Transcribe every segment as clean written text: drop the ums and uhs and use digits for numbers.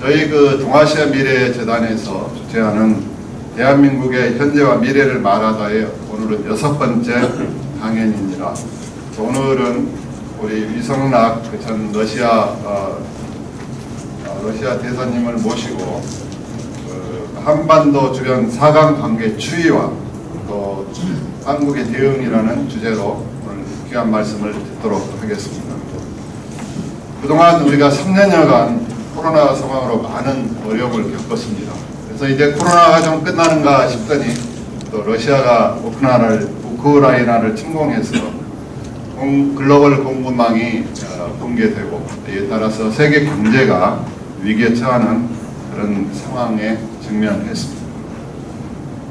저희 동아시아 미래재단에서 주최하는 대한민국의 현재와 미래를 말하다에 오늘은 6번째 강연입니다. 오늘은 우리 위성락 전 러시아 대사님을 모시고 한반도 주변 4강 관계 추이와 또 한국의 대응이라는 주제로 오늘 귀한 말씀을 듣도록 하겠습니다. 그동안 우리가 3년여간 코로나 상황으로 많은 어려움을 겪었습니다. 그래서 이제 코로나가 좀 끝나는가 싶더니 또 러시아가 우크라이나를 침공해서 글로벌 공급망이 붕괴되고 이에 따라서 세계 경제가 위기에 처하는 그런 상황에 직면했습니다.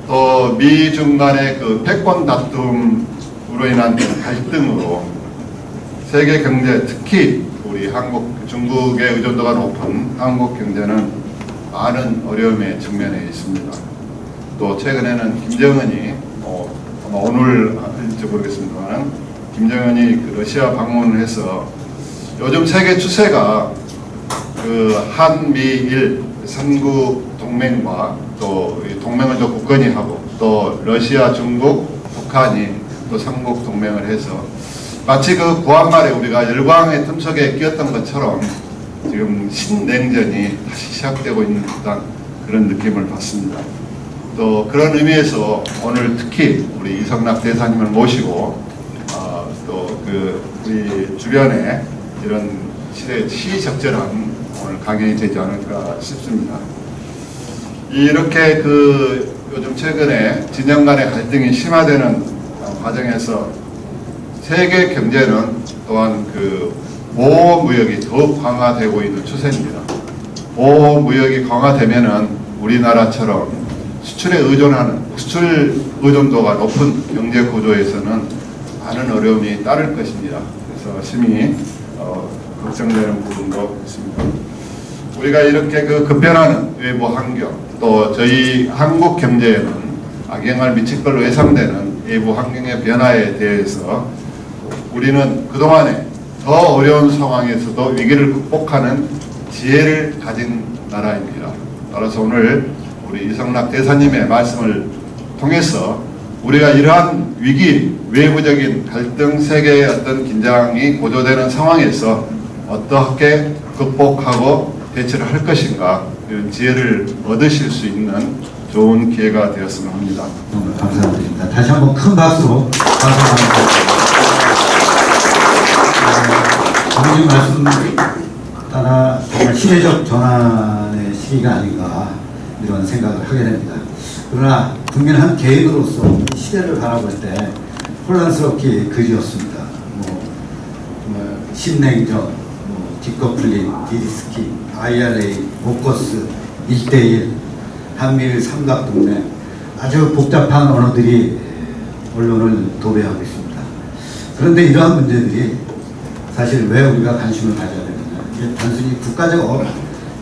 또 미중 간의 패권 다툼으로 인한 갈등으로 세계 경제, 특히 우리 중국의 의존도가 높은 한국 경제는 많은 어려움에 직면해 있습니다. 또 최근에는 김정은이 아마 오늘 할지 모르겠습니다만 김정은이 러시아 방문을 해서 요즘 세계 추세가 한미일 삼국 동맹과 또 동맹을 또 굳건히 하고 또 러시아, 중국, 북한이 또 삼국 동맹을 해서 마치 구한말에 우리가 열광의 틈속에 끼었던 것처럼 지금 신냉전이 다시 시작되고 있는 듯한 그런 느낌을 받습니다. 또 그런 의미에서 오늘 특히 우리 이성락 대사님을 모시고 또 우리 주변에 이런 시적절한 오늘 강연이 되지 않을까 싶습니다. 이렇게 요즘 최근에 진영 간의 갈등이 심화되는 과정에서 세계 경제는 또한 보호 무역이 더욱 강화되고 있는 추세입니다. 보호 무역이 강화되면은 우리나라처럼 수출 의존도가 높은 경제 구조에서는 많은 어려움이 따를 것입니다. 그래서 심히 걱정되는 부분도 있습니다. 우리가 이렇게 급변하는 외부 환경, 또 저희 한국 경제에는 악영향을 미칠 걸로 예상되는 외부 환경의 변화에 대해서 우리는 그동안에 더 어려운 상황에서도 위기를 극복하는 지혜를 가진 나라입니다. 따라서 오늘 우리 이성락 대사님의 말씀을 통해서 우리가 이러한 위기, 외부적인 갈등, 세계의 어떤 긴장이 고조되는 상황에서 어떻게 극복하고 대처를 할 것인가 이런 지혜를 얻으실 수 있는 좋은 기회가 되었으면 합니다. 감사드립니다. 다시 한번 큰 박수로 감사합니다. 정님 말씀 따라 정말 시대적 전환의 시기가 아닌가 이런 생각을 하게 됩니다. 그러나 국민 한 개인으로서 시대를 바라볼 때 혼란스럽게 그지었습니다. 정말 신냉전, 디커플링, 디리스킹, IRA, 오커스, 1대1, 한미일 삼각동맹 아주 복잡한 언어들이 언론을 도배하고 있습니다. 그런데 이러한 문제들이 사실 왜 우리가 관심을 가져야 되느냐, 단순히 국가적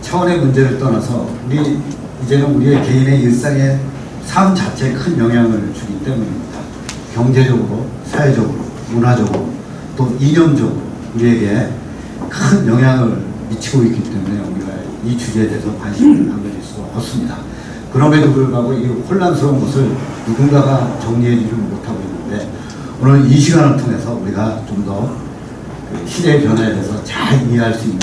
차원의 문제를 떠나서 이제는 우리의 개인의 일상의 삶 자체에 큰 영향을 주기 때문입니다. 경제적으로, 사회적으로, 문화적으로, 또 이념적으로 우리에게 큰 영향을 미치고 있기 때문에 우리가 이 주제에 대해서 관심을 안 가질 수가 없습니다. 그럼에도 불구하고 이 혼란스러운 것을 누군가가 정리해주지 못하고 있는데 오늘 이 시간을 통해서 우리가 좀 더 시대의 변화에 대해서 잘 이해할 수 있는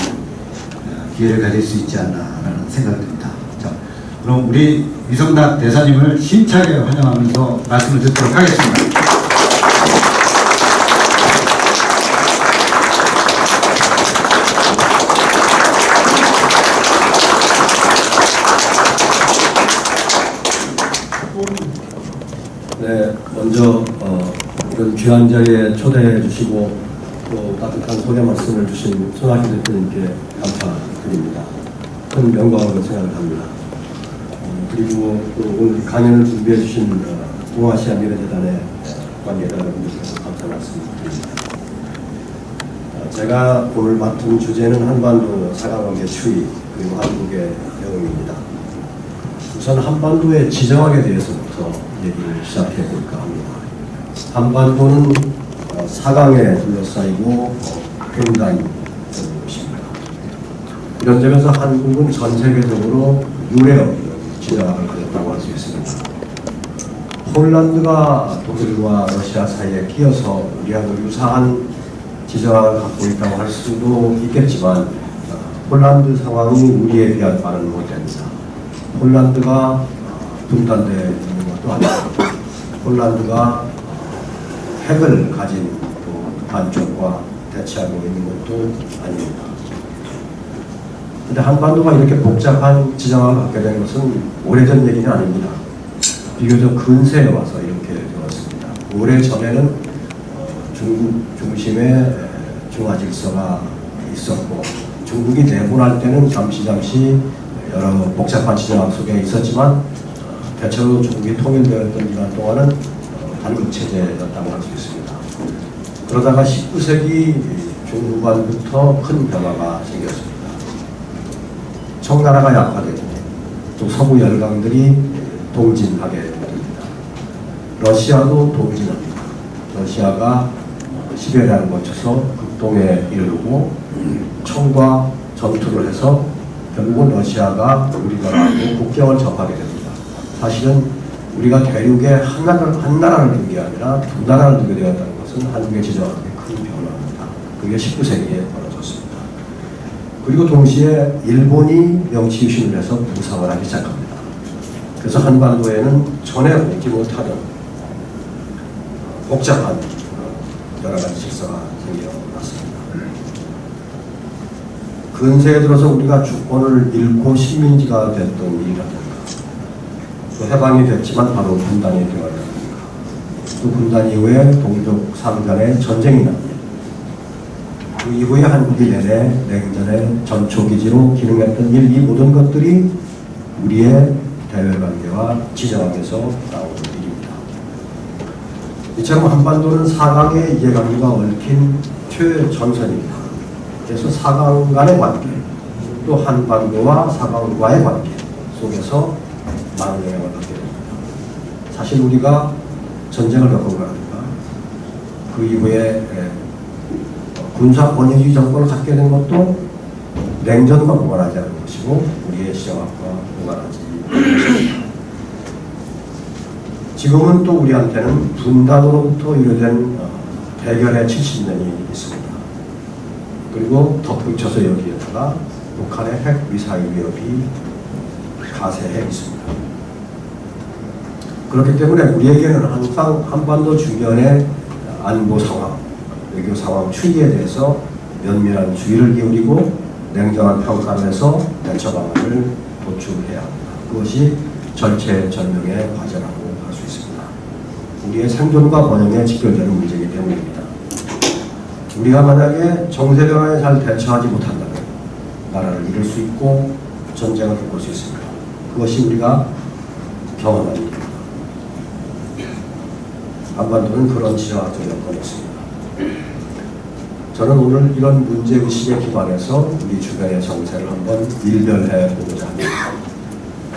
기회를 가질 수 있지 않나라는 생각이 듭니다. 자, 그럼 우리 이성락 대사님을 힘차게 환영하면서 말씀을 듣도록 하겠습니다. 네, 먼저 이런 귀한 자리에 초대해 주시고 또 따뜻한 소개 말씀을 주신 손학규 대표님께 감사드립니다. 큰 영광으로 생각을 합니다. 그리고 또 오늘 강연을 준비해 주신 동아시아 미래재단의 관계자 여러분들께서 감사 말씀드립니다. 제가 오늘 맡은 주제는 한반도 4강관계 추이 그리고 한국의 대응입니다. 우선 한반도의 지정학에 대해서부터 얘기를 시작해 볼까 합니다. 한반도는 4강에 둘러싸이고 횡단된 곳입니다. 이런 점에서 한국은 전 세계적으로 유례 없는 지정학을 가졌다고 할 수 있습니다. 폴란드가 독일과 러시아 사이에 끼어서 우리하고 유사한 지정학을 갖고 있다고 할 수도 있겠지만 폴란드 상황이 우리에 비하면 못됩니다. 폴란드가 분단되어 있는 것도 아니고 폴란드가 핵을 가진 반쪽과 대치하고 있는 것도 아닙니다. 그런데 한반도가 이렇게 복잡한 지정학을 갖게 된 것은 오래전 얘기는 아닙니다. 비교적 근세에 와서 이렇게 되었습니다. 오래전에는 중국 중심의 중화 질서가 있었고 중국이 내분할 때는 잠시 여러 복잡한 지정학 속에 있었지만 대체로 중국이 통일되었던 기간 동안은 단국체제였다고 할 수 있습니다. 그러다가 19세기 중후반부터 큰 변화가 생겼습니다. 청나라가 약화되고 또 서구 열강들이 동진하게 됩니다. 러시아도 동진합니다. 러시아가 시베리아를 거쳐서 극동에 이르고 청과 전투를 해서 결국은 러시아가 우리나라하고 국경을 접하게 됩니다. 사실은 우리가 대륙에 한 나라를 두게 아니라 두 나라를 두게 되었다는 것은 한국의 지정학의 큰 변화입니다. 그게 19세기에 벌어졌습니다. 그리고 동시에 일본이 명치 유신을 해서 부상을 하기 시작합니다. 그래서 한반도에는 전에 보지 못하던 복잡한 여러 가지 질서가 생겨났습니다. 근세에 들어서 우리가 주권을 잃고 식민지가 됐던 일이라든가 또 해방이 됐지만 바로 분단이 되어야 또 분단 이후에 동족 상간의 전쟁이 납니다. 그 이후에 한국이 내내 냉전의 전초기지로 기능했던 이 모든 것들이 우리의 대외관계와 지정학에서 나오는 일입니다. 이처럼 한반도는 4강의 이해관계가 얽힌 최전선입니다. 그래서 4강 간의 관계, 또 한반도와 4강과의 관계 속에서 많은 영향을 받게 됩니다. 사실 우리가 전쟁을 겪어보라든가 그 이후에 군사 권위주의 정권을 갖게 된 것도 냉전과 무관하지 않은 것이고 우리의 지정학과 무관하지 않은 것입니다. 지금은 또 우리한테는 분단으로부터 유래된 대결의 70년이 있습니다. 그리고 덧붙여서 여기에다가 북한의 핵 미사일 위협이 가세해 있습니다. 그렇기 때문에 우리에게는 항상 한반도 주변의 안보 상황, 외교 상황 추이에 대해서 면밀한 주의를 기울이고 냉정한 평가를 해서 대처 방안을 도출해야 합니다. 그것이 절체절명의 과제라고 할 수 있습니다. 우리의 생존과 번영에 직결되는 문제이기 때문입니다. 우리가 만약에 정세 변화에 잘 대처하지 못한다면 나라를 잃을 수 있고 전쟁을 겪을 수 있습니다. 그것이 우리가 경험한 일입니다. 한반도는 그런 지정학적 여건이 있습니다. 저는 오늘 이런 문제의식에 기반해서 우리 주변의 정세를 한번 일별해 보고자 합니다.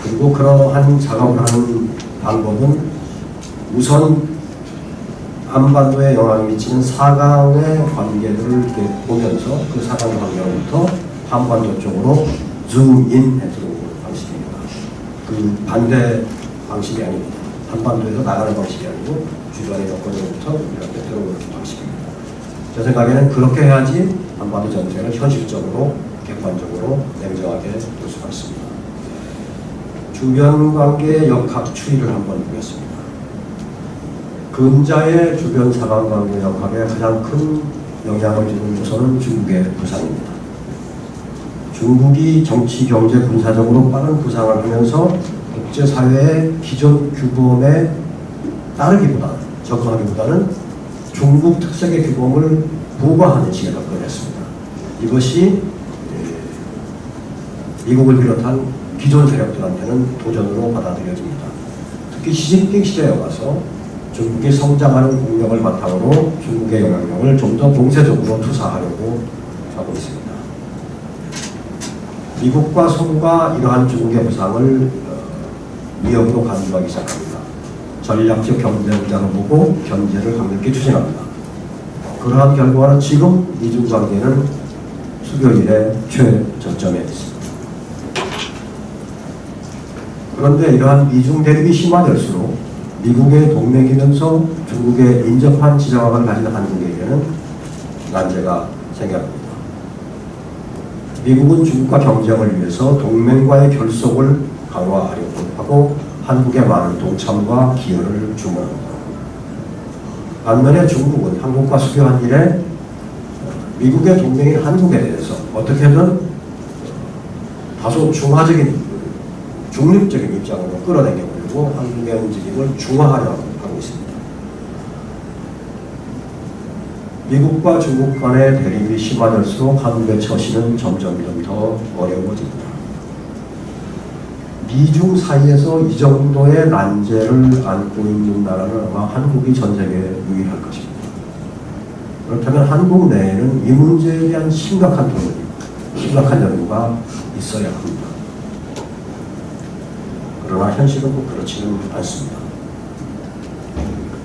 그리고 그러한 작업을 하는 방법은 우선 한반도에 영향을 미치는 4강의 관계들을 이렇게 보면서 그 4강 관계로부터 한반도 쪽으로 줌인 해 들어오는 방식입니다. 그 반대 방식이 아닙니다. 한반도에서 나가는 방식이 아니고 주변의 여건으로부터 이렇게 들어오는 방식입니다. 제 생각에는 그렇게 해야지 한반도 전쟁을 현실적으로 객관적으로 냉정하게 볼 수가 있습니다. 주변 관계의 역학 추이를 한번 보겠습니다. 근자의 주변 사강 관계 역학에 가장 큰 영향을 주는 요소는 중국의 부상입니다. 중국이 정치, 경제, 군사적으로 빠른 부상을 하면서 국제사회의 기존 규범에 따르기보다는, 적응하기보다는 중국 특색의 규범을 부과하는 식의 접근을 했습니다. 이것이 미국을 비롯한 기존 세력들한테는 도전으로 받아들여집니다. 특히 시진핑 시대에 와서 중국이 성장하는 국력을 바탕으로 중국의 영향력을 좀 더 공세적으로 투사하려고 하고 있습니다. 미국과 서구가 이러한 중국의 부상을 위협으로 간주하기 시작합니다. 전략적 경쟁자로 보고 견제를 강력히 추진합니다. 그러한 결과는 지금 미중 관계는 수교일의 최저점에 있습니다. 그런데 이러한 미중 대립이 심화될수록 미국의 동맹이면서 중국에 인접한 지정학을 가진 한국에게는 난제가 생겨납니다. 미국은 중국과 경쟁을 위해서 동맹과의 결속을 강화하려고 하고 한국의 많은 동참과 기여를 주문합니다. 반면에 중국은 한국과 수교한 일에 미국의 동맹인 한국에 대해서 어떻게든 다소 중립적인 입장으로 끌어당겨보려고 한국의 움직임을 중화하려고 하고 있습니다. 미국과 중국 간의 대립이 심화될수록 한국의 처신은 점점 더 어려워집니다. 미중 사이에서 이 정도의 난제를 안고 있는 나라는 아마 한국이 전 세계에 유일할 것입니다. 그렇다면 한국 내에는 이 문제에 대한 심각한 연구가 있어야 합니다. 그러나 현실은 꼭 그렇지는 않습니다.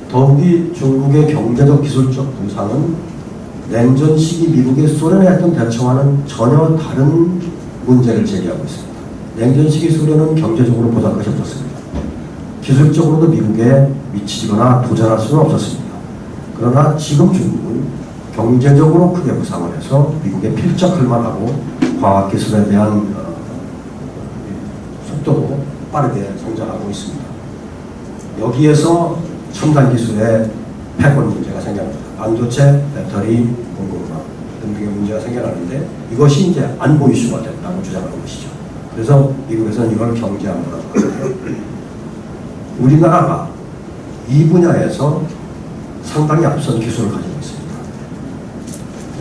더욱이 중국의 경제적 기술적 부상은 냉전 시기 미국이 소련에 했던 대처와는 전혀 다른 문제를 제기하고 있습니다. 냉전 시기 소련은 경제적으로 보잘 것이 없었습니다. 기술적으로도 미국에 미치거나 도전할 수는 없었습니다. 그러나 지금 중국은 경제적으로 크게 부상을 해서 미국에 필적할 만하고 과학기술에 대한 속도도 빠르게 성장하고 있습니다. 여기에서 첨단 기술의 패권 문제가 생겨납니다. 반도체, 배터리, 공급망 등등의 문제가 생겨나는데 이것이 이제 안보 이슈가 됐다고 주장하는 것이죠. 그래서 미국에서는 이걸 경제안보라고 하는데요. 우리나라가 이 분야에서 상당히 앞선 기술을 가지고 있습니다.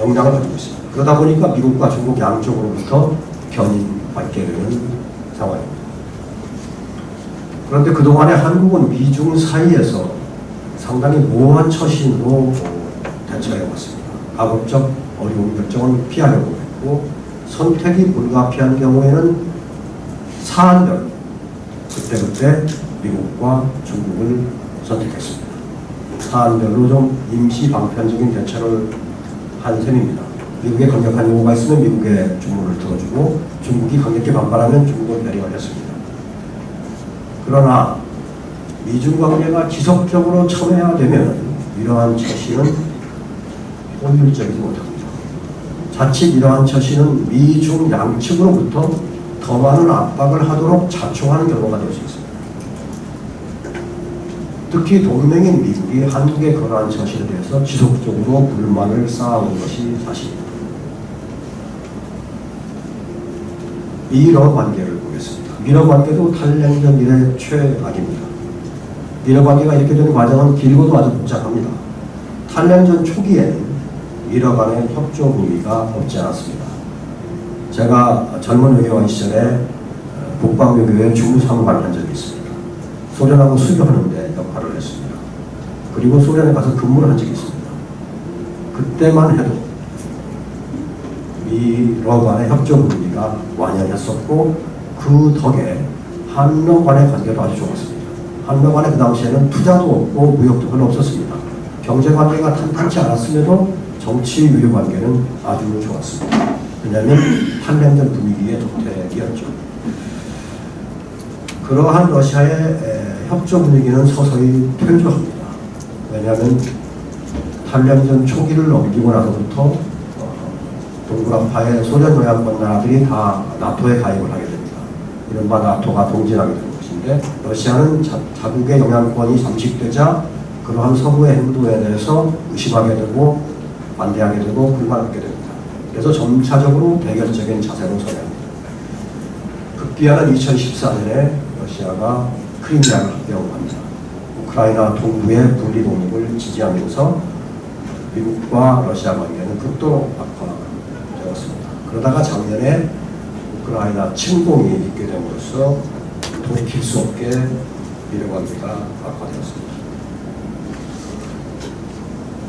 역량을 가지고 있습니다. 그러다 보니까 미국과 중국 양쪽으로부터 견인받게 되는 상황입니다. 그런데 그동안에 한국은 미중 사이에서 상당히 모호한 처신으로 대처해왔습니다. 가급적 어려운 결정을 피하려고 했고 선택이 불가피한 경우에는 사안별 그때그때 미국과 중국을 선택했습니다. 사안별로 좀 임시 방편적인 대처를 한 셈입니다. 미국의 강력한 요구가 있으면 미국의 주문을 들어주고 중국이 강력히 반발하면 중국을 배려를 했습니다. 그러나 미중 관계가 지속적으로 첨예화되면 이러한 처신은 효율적이지 못합니다. 자칫 이러한 처신은 미중 양측으로부터 더 많은 압박을 하도록 자초하는 결과가 될 수 있습니다. 특히 동맹인 미국이 한국의 그러한 처신에 대해서 지속적으로 불만을 쌓아온 것이 사실입니다. 미러 관계를 보겠습니다. 미러 관계도 탈냉전 이래 최악입니다. 미러 관계가 이렇게 되는 과정은 길고도 아주 복잡합니다. 탈냉전 초기에는 미러 간의 협조 분위기가 없지 않았습니다. 제가 젊은 외교관 시절에 북방외교에 주무사무관을 한 적이 있습니다. 소련하고 수교하는데 역할을 했습니다. 그리고 소련에 가서 근무를 한 적이 있습니다. 그때만 해도 미러 간의 협조 분위기가 완연했었고 그 덕에 한러 간의 관계도 아주 좋았습니다. 한러 간에 그 당시에는 투자도 없고 무역도 별로 없었습니다. 경제 관계가 탄탄치 않았음에도 정치 외교 관계는 아주 좋았습니다. 왜냐하면 탈냉전 분위기의 독택이었죠. 그러한 러시아의 협조 분위기는 서서히 퇴조합니다. 왜냐하면 탈냉전 초기를 넘기고 나서부터 동구라파의 소련 영향권 나라들이 다 나토에 가입을 하게 됩니다. 이른바 나토가 동진하게 되는 것인데 러시아는 자국의 영향권이 잠식되자 그러한 서구의 행동에 대해서 의심하게 되고 반대하게 되고 불만하게 됩니다. 그래서 점차적으로 대결적인 자세로 서게 합니다. 급기야는 2014년에 러시아가 크리미아를 합병합니다. 우크라이나 동부의 분리 독립을 지지하면서 미국과 러시아 관계는 극도로 악화되었습니다. 그러다가 작년에 우크라이나 침공이 있게 됨으로써 돌이킬 수 없게 미러 관계가 악화되었습니다.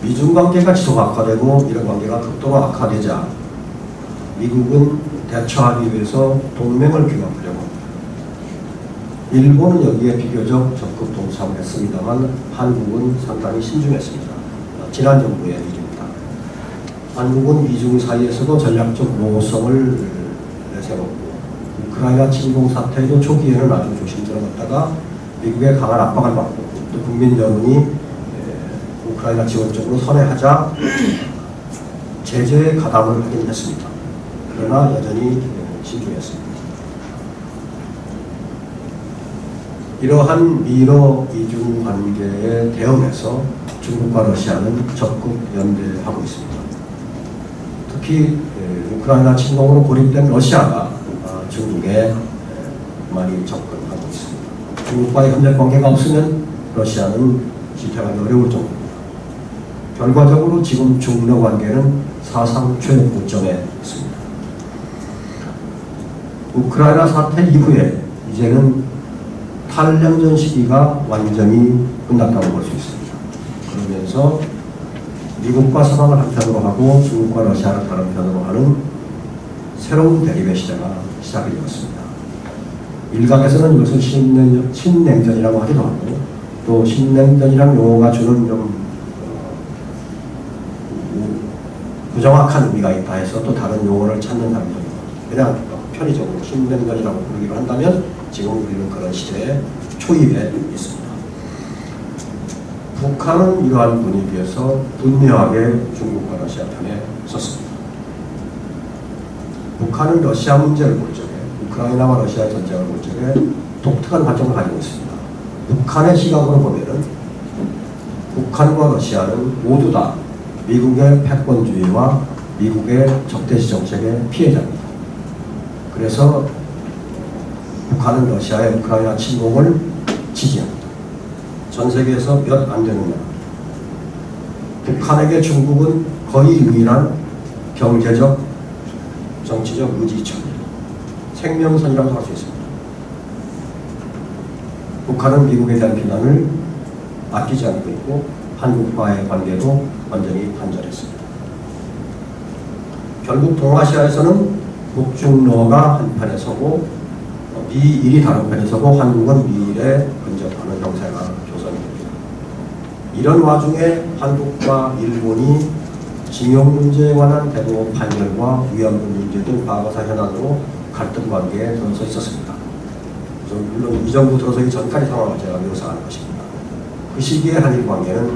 미중 관계가 지속 악화되고 미러 관계가 극도로 악화되자 미국은 대처하기 위해서 동맹을 규합하려고 합니다. 일본은 여기에 비교적 적극 동참을 했습니다만 한국은 상당히 신중했습니다. 지난 정부의 일입니다. 한국은 미중 사이에서도 전략적 모호성을 내세웠고 우크라이나 침공 사태도 초기에는 아주 조심스러웠다가 미국의 강한 압박을 받고 또 국민 여론이 우크라이나 지원 쪽으로 선회하자 제재에 가담을 하긴 했습니다. 그러나 여전히 신중했습니다. 이러한 미러 이중 관계에 대응해서 중국과 러시아는 적극 연대하고 있습니다. 특히 우크라이나 침공으로 고립된 러시아가 중국에 많이 접근하고 있습니다. 중국과의 협력 관계가 없으면 러시아는 지탱하기 어려울 정도입니다. 결과적으로 지금 중러 관계는 사상 최고점에 있습니다. 우크라이나 사태 이후에 이제는 탈냉전 시기가 완전히 끝났다고 볼 수 있습니다. 그러면서 미국과 서방을 한편으로 하고 중국과 러시아를 다른 편으로 하는 새로운 대립의 시대가 시작이 되었습니다. 일각에서는 이것을 신냉전이라고 하기도 하고 또 신냉전이라는 용어가 주는 좀 부정확한 의미가 있다 해서 또 다른 용어를 찾는 사람도 있고 그냥 편의적으로 신냉전이라고 부르기로 한다면 지금 우리는 그런 시대에 초입에 있습니다. 북한은 이러한 분위기에서 분명하게 중국과 러시아 편에 섰습니다. 북한은 러시아 문제를 볼 적에 우크라이나와 러시아의 전쟁을 볼 적에 독특한 관점을 가지고 있습니다. 북한의 시각으로 보면은 북한과 러시아는 모두 다 미국의 패권주의와 미국의 적대시 정책의 피해자입니다. 그래서 북한은 러시아의 우크라이나 침공을 지지합니다. 전 세계에서 몇 안 되는 나라. 북한에게 중국은 거의 유일한 경제적, 정치적 의지처, 생명선이라고 할 수 있습니다. 북한은 미국에 대한 비난을 아끼지 않고 있고 한국과의 관계도 완전히 단절했습니다. 결국 동아시아에서는 북중러가 한편에 서고 미일이 다른 편에 서고 한국은 미일에 근접하는 형태가 조성이 됩니다. 이런 와중에 한국과 일본이 징용 문제에 관한 대법원 판결과 위안부 문제 등 과거사 현안으로 갈등 관계에 들어서 있었습니다. 물론 이 정부 들어서기 전까지 상황을 제가 묘사하는 것입니다. 그 시기의 한일 관계는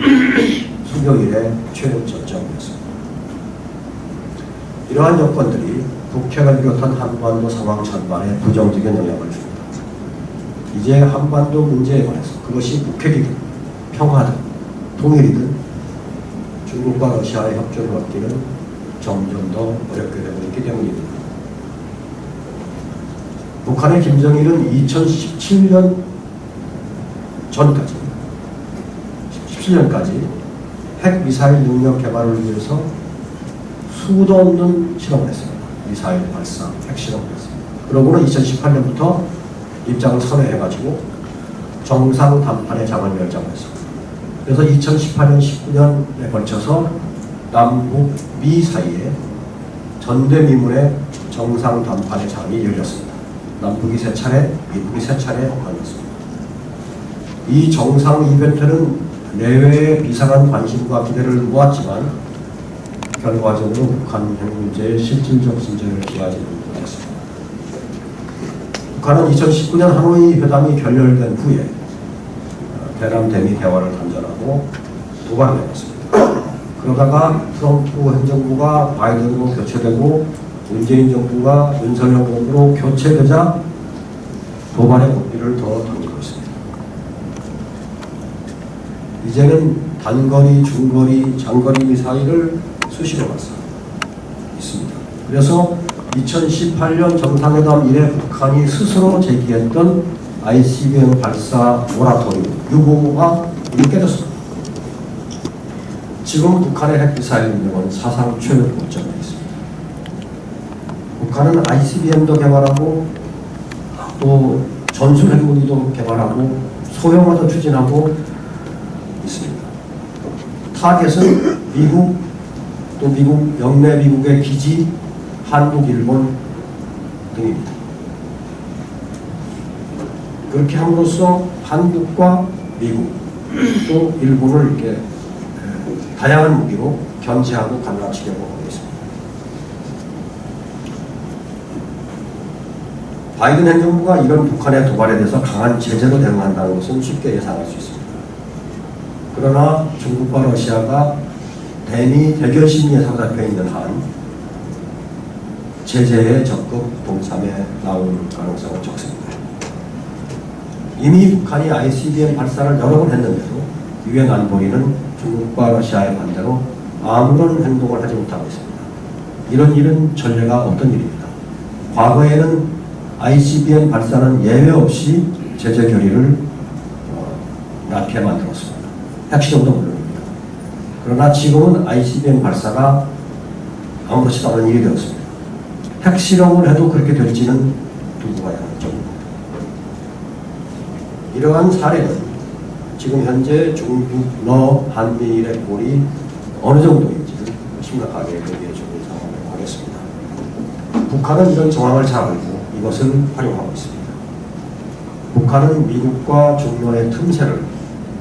수교일의 최저점이었습니다. 이러한 여건들이 북핵을 비롯한 한반도 상황 전반에 부정적인 영향을 줍니다. 이제 한반도 문제에 관해서 그것이 북핵이든 평화든 통일이든 중국과 러시아의 협조를 얻기는 점점 더 어렵게 되고 있기 때문입니다. 북한의 김정일은 2017년 전까지 17년까지 핵미사일 능력 개발을 위해서 수도 없는 실험을 했습니다. 미사일 발사, 핵실험을 했습니다. 그러고는 2018년부터 입장을 선회해가지고 정상 담판의 장을 결정했습니다. 그래서 2018년, 19년에 걸쳐서 남북 미 사이에 전대미문의 정상 담판의 장이 열렸습니다. 남북이 3차례, 미국이 3차례 열렸습니다. 이 정상 이벤트는 내외의 비상한 관심과 기대를 모았지만 결과적으로 북한 핵 문제의 실질적 진전을 기하지 못했습니다. 북한은 2019년 하노이 회담이 결렬된 후에 대남 대미 대화를 단절하고 도발해왔습니다. 그러다가 트럼프 행정부가 바이든으로 교체되고 문재인 정부가 윤석열 정부로 교체되자 도발의 고삐를 더 던지고 있습니다. 이제는 단거리, 중거리, 장거리 미사일을 수시로 발사 있습니다. 그래서 2018년 정상회담 이래 북한이 스스로 제기했던 ICBM 발사 모라토리움 유보가 이미 깨졌습니다. 지금 북한의 핵미사일 능력은 사상 최고점에 있습니다. 북한은 ICBM도 개발하고 또 전술 핵무기도 개발하고 소형화도 추진하고 있습니다. 타겟은 미국 또 미국 영내 미국의 기지, 한국, 일본 등입니다. 그렇게 함으로써 한국과 미국 또 일본을 이렇게 다양한 무기로 견제하고 갈라치려고 하고 있습니다. 바이든 행정부가 이런 북한의 도발에 대해서 강한 제재로 대응한다는 것은 쉽게 예상할 수 있습니다. 그러나 중국과 러시아가 대미 대결 심리에 사로잡혀 있는 한 제재에 적극 동참해 나올 가능성은 적습니다. 이미 북한이 ICBM 발사를 여러 번 했는데도 유엔 안보리는 중국과 러시아의 반대로 아무런 행동을 하지 못하고 있습니다. 이런 일은 전례가 없던 일입니다. 과거에는 ICBM 발사는 예외 없이 제재 결의를 낳게 만들었습니다. 핵실험도 물론입니다. 그러나 지금은 ICBM 발사가 아무렇지도 않은 일이 되었습니다. 핵실험을 해도 그렇게 될지는 두고 봐야 하는 점입니다. 이러한 사례는 지금 현재 중국, 한미일의 골이 어느 정도인지를 심각하게 얘기해주는 상황이라고 하겠습니다. 북한은 이런 정황을 잘 알고 이것을 활용하고 있습니다. 북한은 미국과 중로의 틈새를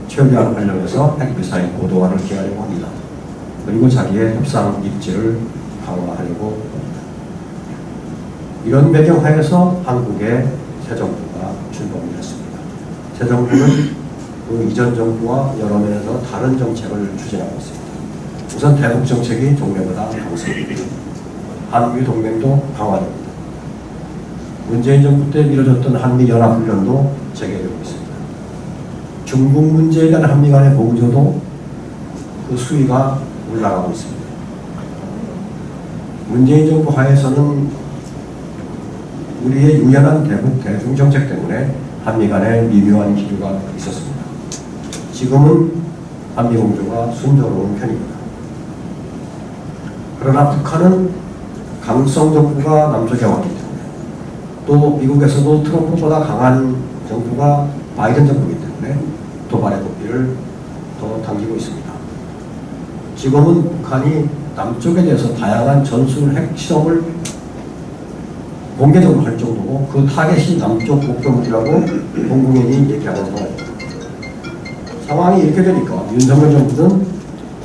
최대한 활용해서 핵미사일 고도화를 기하려고 합니다. 그리고 자기의 협상 입지를 강화하려고 합니다. 이런 배경 하에서 한국의 새 정부가 출범을 했습니다. 새 정부는 그 이전 정부와 여러 면에서 다른 정책을 추진하고 있습니다. 우선 대북 정책이 종래보다 강성입니다. 한미 동맹도 강화됩니다. 문재인 정부 때 미뤄졌던 한미 연합훈련도 재개되고 있습니다. 중국 문제에 대한 한미 간의 공조도 그 수위가 올라가고 있습니다. 문재인 정부 하에서는 우리의 유연한 대북 대중 정책 때문에 한미 간의 미묘한 기류가 있었습니다. 지금은 한미 공조가 순조로운 편입니다. 그러나 북한은 강성 정부가 남쪽에 왔기 때문에 또 미국에서도 트럼프보다 강한 정부가 바이든 정부이기 때문에 도발의 고삐를 더 당기고 있습니다. 지금은 북한이 남쪽에 대해서 다양한 전술 핵 실험을 공개적으로 할 정도고 그 타겟이 남쪽 목표물이라고 공공연히 얘기하는 상황입니다. 상황이 이렇게 되니까 윤석열 정부는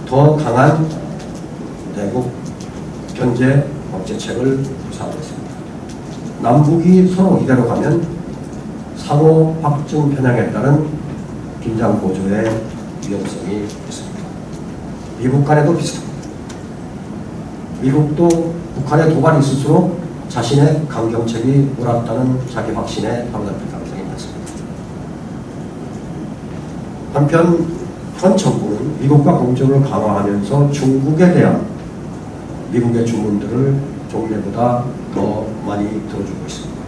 더 강한 대북 견제 억제책을 구사하고 있습니다. 남북이 서로 이대로 가면 상호 확증 편향에 따른 긴장 고조의 위험성이 있습니다. 미국 간에도 비슷합니다. 미국도 북한의 도발이 있을수록 자신의 강경책이 옳았다는 자기 확신에 사로잡힐 가능성이 많습니다. 한편 현 정부는 미국과 공조를 강화하면서 중국에 대한 미국의 주문들을 종래보다 더 많이 들어주고 있습니다.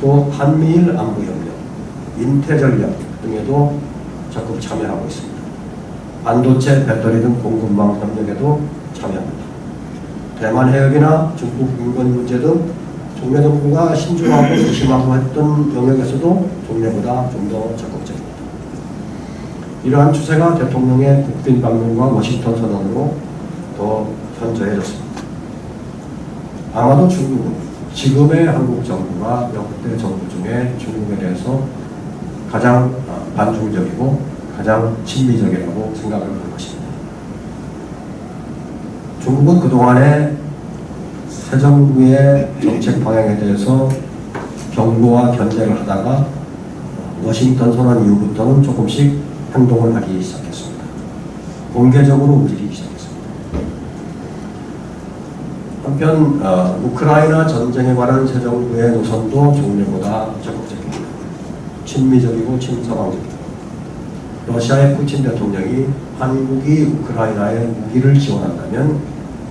또 한미일 안보협력, 인태전략 등에도 적극 참여하고 있습니다. 반도체, 배터리 등 공급망 협력에도 참여합니다. 대만 해역이나 중국 인권 문제 등 종래 정부가 신중하고 조심하고 했던 영역에서도 종래보다 좀 더 적극적입니다. 이러한 추세가 대통령의 국빈 방문과 워싱턴 선언으로 더 현저해졌습니다. 아마도 중국은 지금의 한국 정부가 역대 정부 중에 중국에 대해서 가장 반중적이고 가장 친미적이라고 생각을 할 것입니다. 중국은 그동안에 새 정부의 정책 방향에 대해서 경고와 견제를 하다가 워싱턴 선언 이후부터는 조금씩 행동을 하기 시작했습니다. 공개적으로 움직이기 시작했습니다. 한편 우크라이나 전쟁에 관한 새 정부의 노선도 종래보다 적극적입니다. 친미적이고 친서방적이고 러시아의 푸틴 대통령이 한국이 우크라이나에 무기를 지원한다면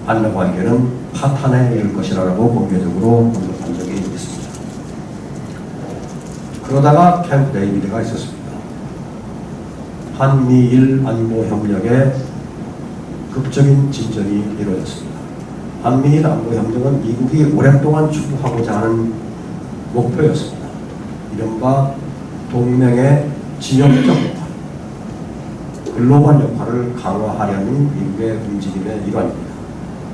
한러 관계는 파탄에 이를 것이라고 공개적으로 언급한 적이 있습니다. 그러다가 캠프 데이비드가 있었습니다. 한미일 안보 협력에 극적인 진전이 이루어졌습니다. 한미일 안보 협력은 미국이 오랫동안 추구하고자 하는 목표였습니다. 이른바 동맹의 지역적 역할, 글로벌 역할을 강화하려는 미국의 움직임의 일환입니다.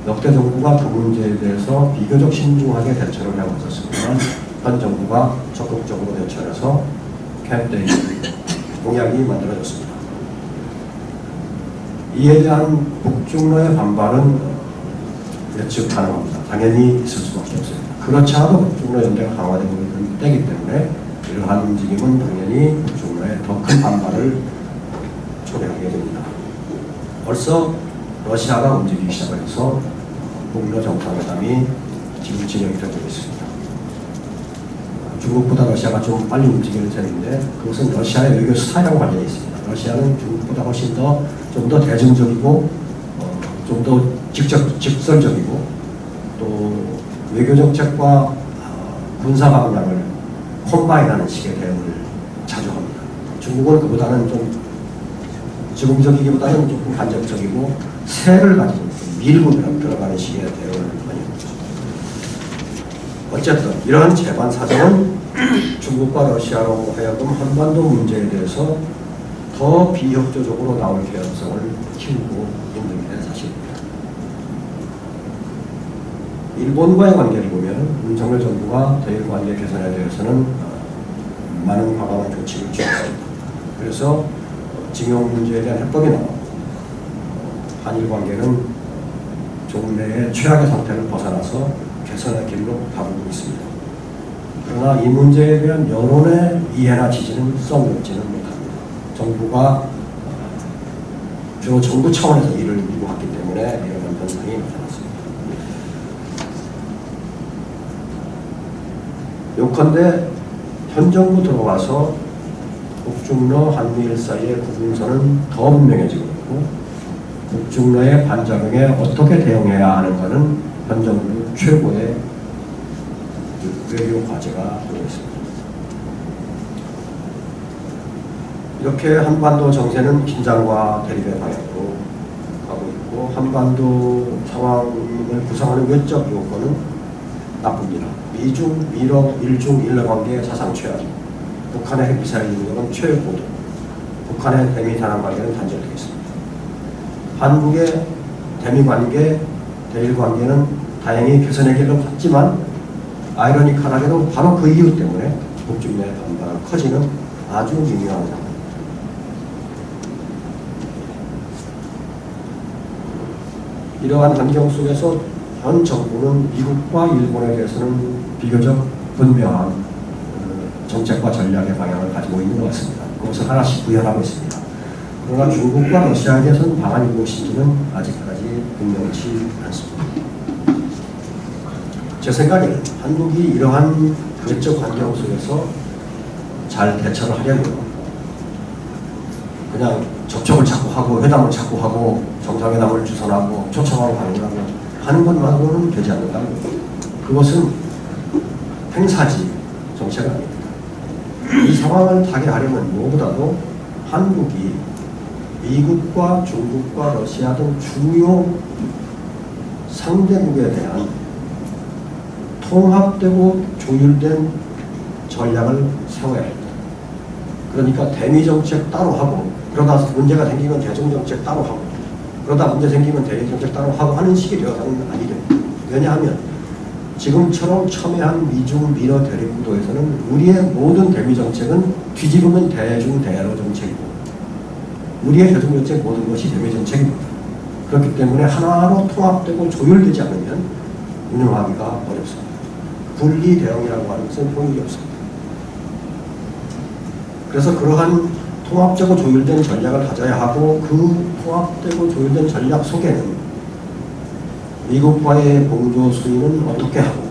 역대 정부가 그 문제에 대해서 비교적 신중하게 대처를 하고 있었습니다만 현 정부가 적극적으로 대처해서 캠프 데이비드 공약이 만들어졌습니다. 이에 대한 북중러의 반발은 예측 가능합니다. 당연히 있을 수밖에 없습니다. 그렇지 않아도 북중러 연대가 강화되고 있는 때이기 때문에 이러한 움직임은 당연히 북중러의 더 큰 반발을 초래하게 됩니다. 벌써 러시아가 움직이기 시작해서 북러 정상회담이 지금 진행이 되고 있습니다. 중국보다 러시아가 좀 빨리 움직이는 셈인데 그것은 러시아의 외교 스타일하고 관련이 있습니다. 러시아는 중국보다 훨씬 좀 더 대중적이고 좀 더 직설적이고 또 외교 정책과 군사 방향을 콤바인하는 식의 대응을 자주 합니다. 중국은 그보다는 좀 즉흥적이기보다는 조금 간접적이고 세를 가지고 밀고 들어가는 식의 대응을 많이 합니다. 어쨌든 이러한 재반 사정은 중국과 러시아로 하여금 한반도 문제에 대해서 더 비협조적으로 나올 개연성을 키우고 있는 게 사실입니다. 일본과의 관계를 보면 윤석열 정부가 대일 관계 개선에 대해서는 많은 과감한 조치를 취했습니다. 그래서 징용 문제에 대한 해법이 나왔고 한일 관계는 조금 내에 최악의 상태를 벗어나서 개선의 길로 가고 있습니다. 그러나 이 문제에 대한 여론의 이해나 지지는 썩 높지는 못합니다. 정부가 주로 정부 차원에서 일을 이루고 왔기 때문에 이런 현상이 나타났습니다. 요컨대 현 정부 들어와서 북중러 한미일 사이의 구분선은 더 분명해지고 있고 북중러의 반작용에 어떻게 대응해야 하는가는 현 정부 최고의 외교 과제가 되고 있습니다. 이렇게 한반도 정세는 긴장과 대립의 방향으로 가고 있고 한반도 상황을 구성하는 외적 요건은 나쁩니다. 미중, 미러, 일중, 일러 관계의 사상 최악이고 북한의 핵미사일 능력은 최고도, 북한의 대미 단항 관계는 단절되겠습니다. 한국의 대미 관계, 대일 관계는 다행히 개선의 길로 갔지만 아이러니컬하게도 바로 그 이유 때문에 북중의 반발은 커지는 아주 미묘한 상황입니다. 이러한 환경 속에서 현 정부는 미국과 일본에 대해서는 비교적 분명한 정책과 전략의 방향을 가지고 있는 것 같습니다. 그것을 하나씩 구현하고 있습니다. 그러나 중국과 러시아에 대해서는 방안이 무엇인지는 아직까지 분명치 않습니다. 제 생각에는 한국이 이러한 외적 환경 속에서 잘 대처를 하려면 그냥 접촉을 자꾸 하고 회담을 자꾸 하고 정상회담을 주선하고 초청하고 방문하고 하는 것만으로는 되지 않는다는 겁니다. 그것은 행사지 정책은 아닙니다. 이 상황을 타개하려면 무엇보다도 한국이 미국과 중국과 러시아 등 주요 상대국에 대한 통합되고 조율된 전략을 세워야 합니다. 그러니까 대미정책 따로 하고 그러다 문제가 생기면 대중정책 따로 하고 그러다 문제 생기면 대외정책 따로 하고 하는 식이 되어서는 아니 됩니다. 왜냐하면 지금처럼 첨예한 미중 미러 대립 구도에서는 우리의 모든 대미정책은 뒤집으면 대중 대러 정책이고 우리의 대중정책 모든 것이 대미정책입니다. 그렇기 때문에 하나로 통합되고 조율되지 않으면 운영하기가 어렵습니다. 분리 대응이라고 하는 것은 효율이 없습니다. 그래서 그러한 통합되고 조율된 전략을 가져야 하고 그 통합되고 조율된 전략 속에는 미국과의 공조 수위는 어떻게 하고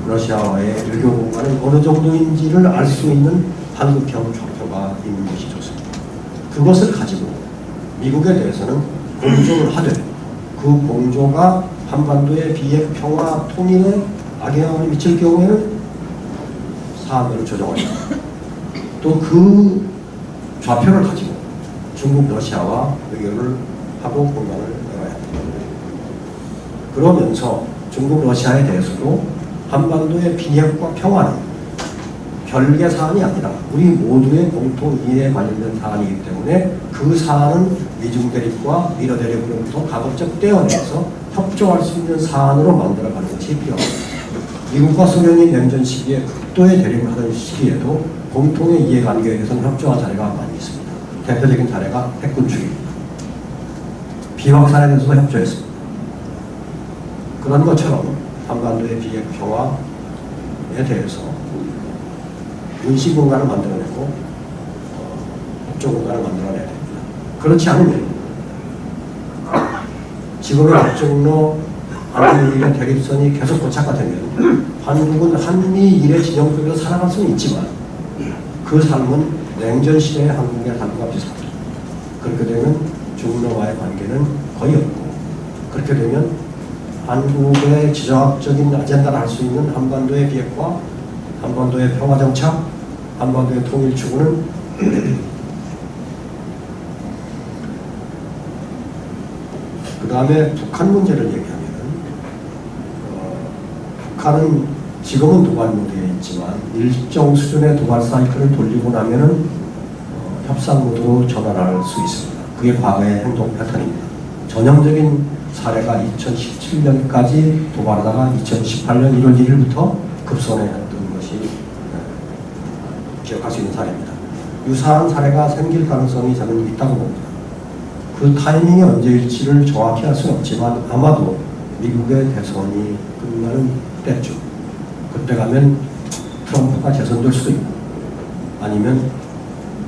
러시아와의 외교 공간은 어느 정도인지를 알 수 있는 한국형 좌표가 있는 것이 좋습니다. 그것을 가지고 미국에 대해서는 공조를 하되 그 공조가 한반도의 비핵 평화 통일에 악영향을 미칠 경우에는 사안을 조정하자. 또 그 좌표를 가지고 중국, 러시아와 외교를 하고 공간을 열어야 합니다. 그러면서 중국, 러시아에 대해서도 한반도의 비핵과 평화는 별개 사안이 아니라 우리 모두의 공통 이해에 관련된 사안이기 때문에 그 사안은 미중 대립과 미러 대립으로부터 가급적 떼어내서 협조할 수 있는 사안으로 만들어가는 것이 필요합니다. 미국과 소련이 냉전 시기에 극도의 대립을 하던 시기에도 공통의 이해관계에 대해서는 협조한 사례가 많이 있습니다. 대표적인 사례가 핵군 축입니다. 비확산에 대해서도 협조했습니다. 그런 것처럼 한반도의 비핵화에 대해서 운시 공간을 만들어내고 협조 공간을 만들어내야 됩니다. 그렇지 않으면 지금의 앞쪽로 한미일의 대립선이 계속 고착화 되면 한국은 한미일의 진영 속에서 살아갈 수는 있지만 그 삶은 냉전 시대의 한국의 삶과 비슷합니다. 그렇게 되면 중국과의 관계는 거의 없고, 그렇게 되면 한국의 지정학적인 아젠다를 할 수 있는 한반도의 비핵화, 한반도의 평화정착, 한반도의 통일 추구는 그 다음에 북한 문제를 얘기하면 북한은 지금은 도발 모드에 있지만 일정 수준의 도발 사이클을 돌리고 나면은 협상 모드로 전환할 수 있습니다. 그게 과거의 행동 패턴입니다. 전형적인 사례가 2017년까지 도발하다가 2018년 1월 1일부터 급선회했던 것이 기억할 수 있는 사례입니다. 유사한 사례가 생길 가능성이 저는 있다고 봅니다. 그 타이밍이 언제일지를 정확히 할 수는 없지만 아마도 미국의 대선이 끝나는 때쯤, 그때 가면 트럼프가 재선될 수도 있고 아니면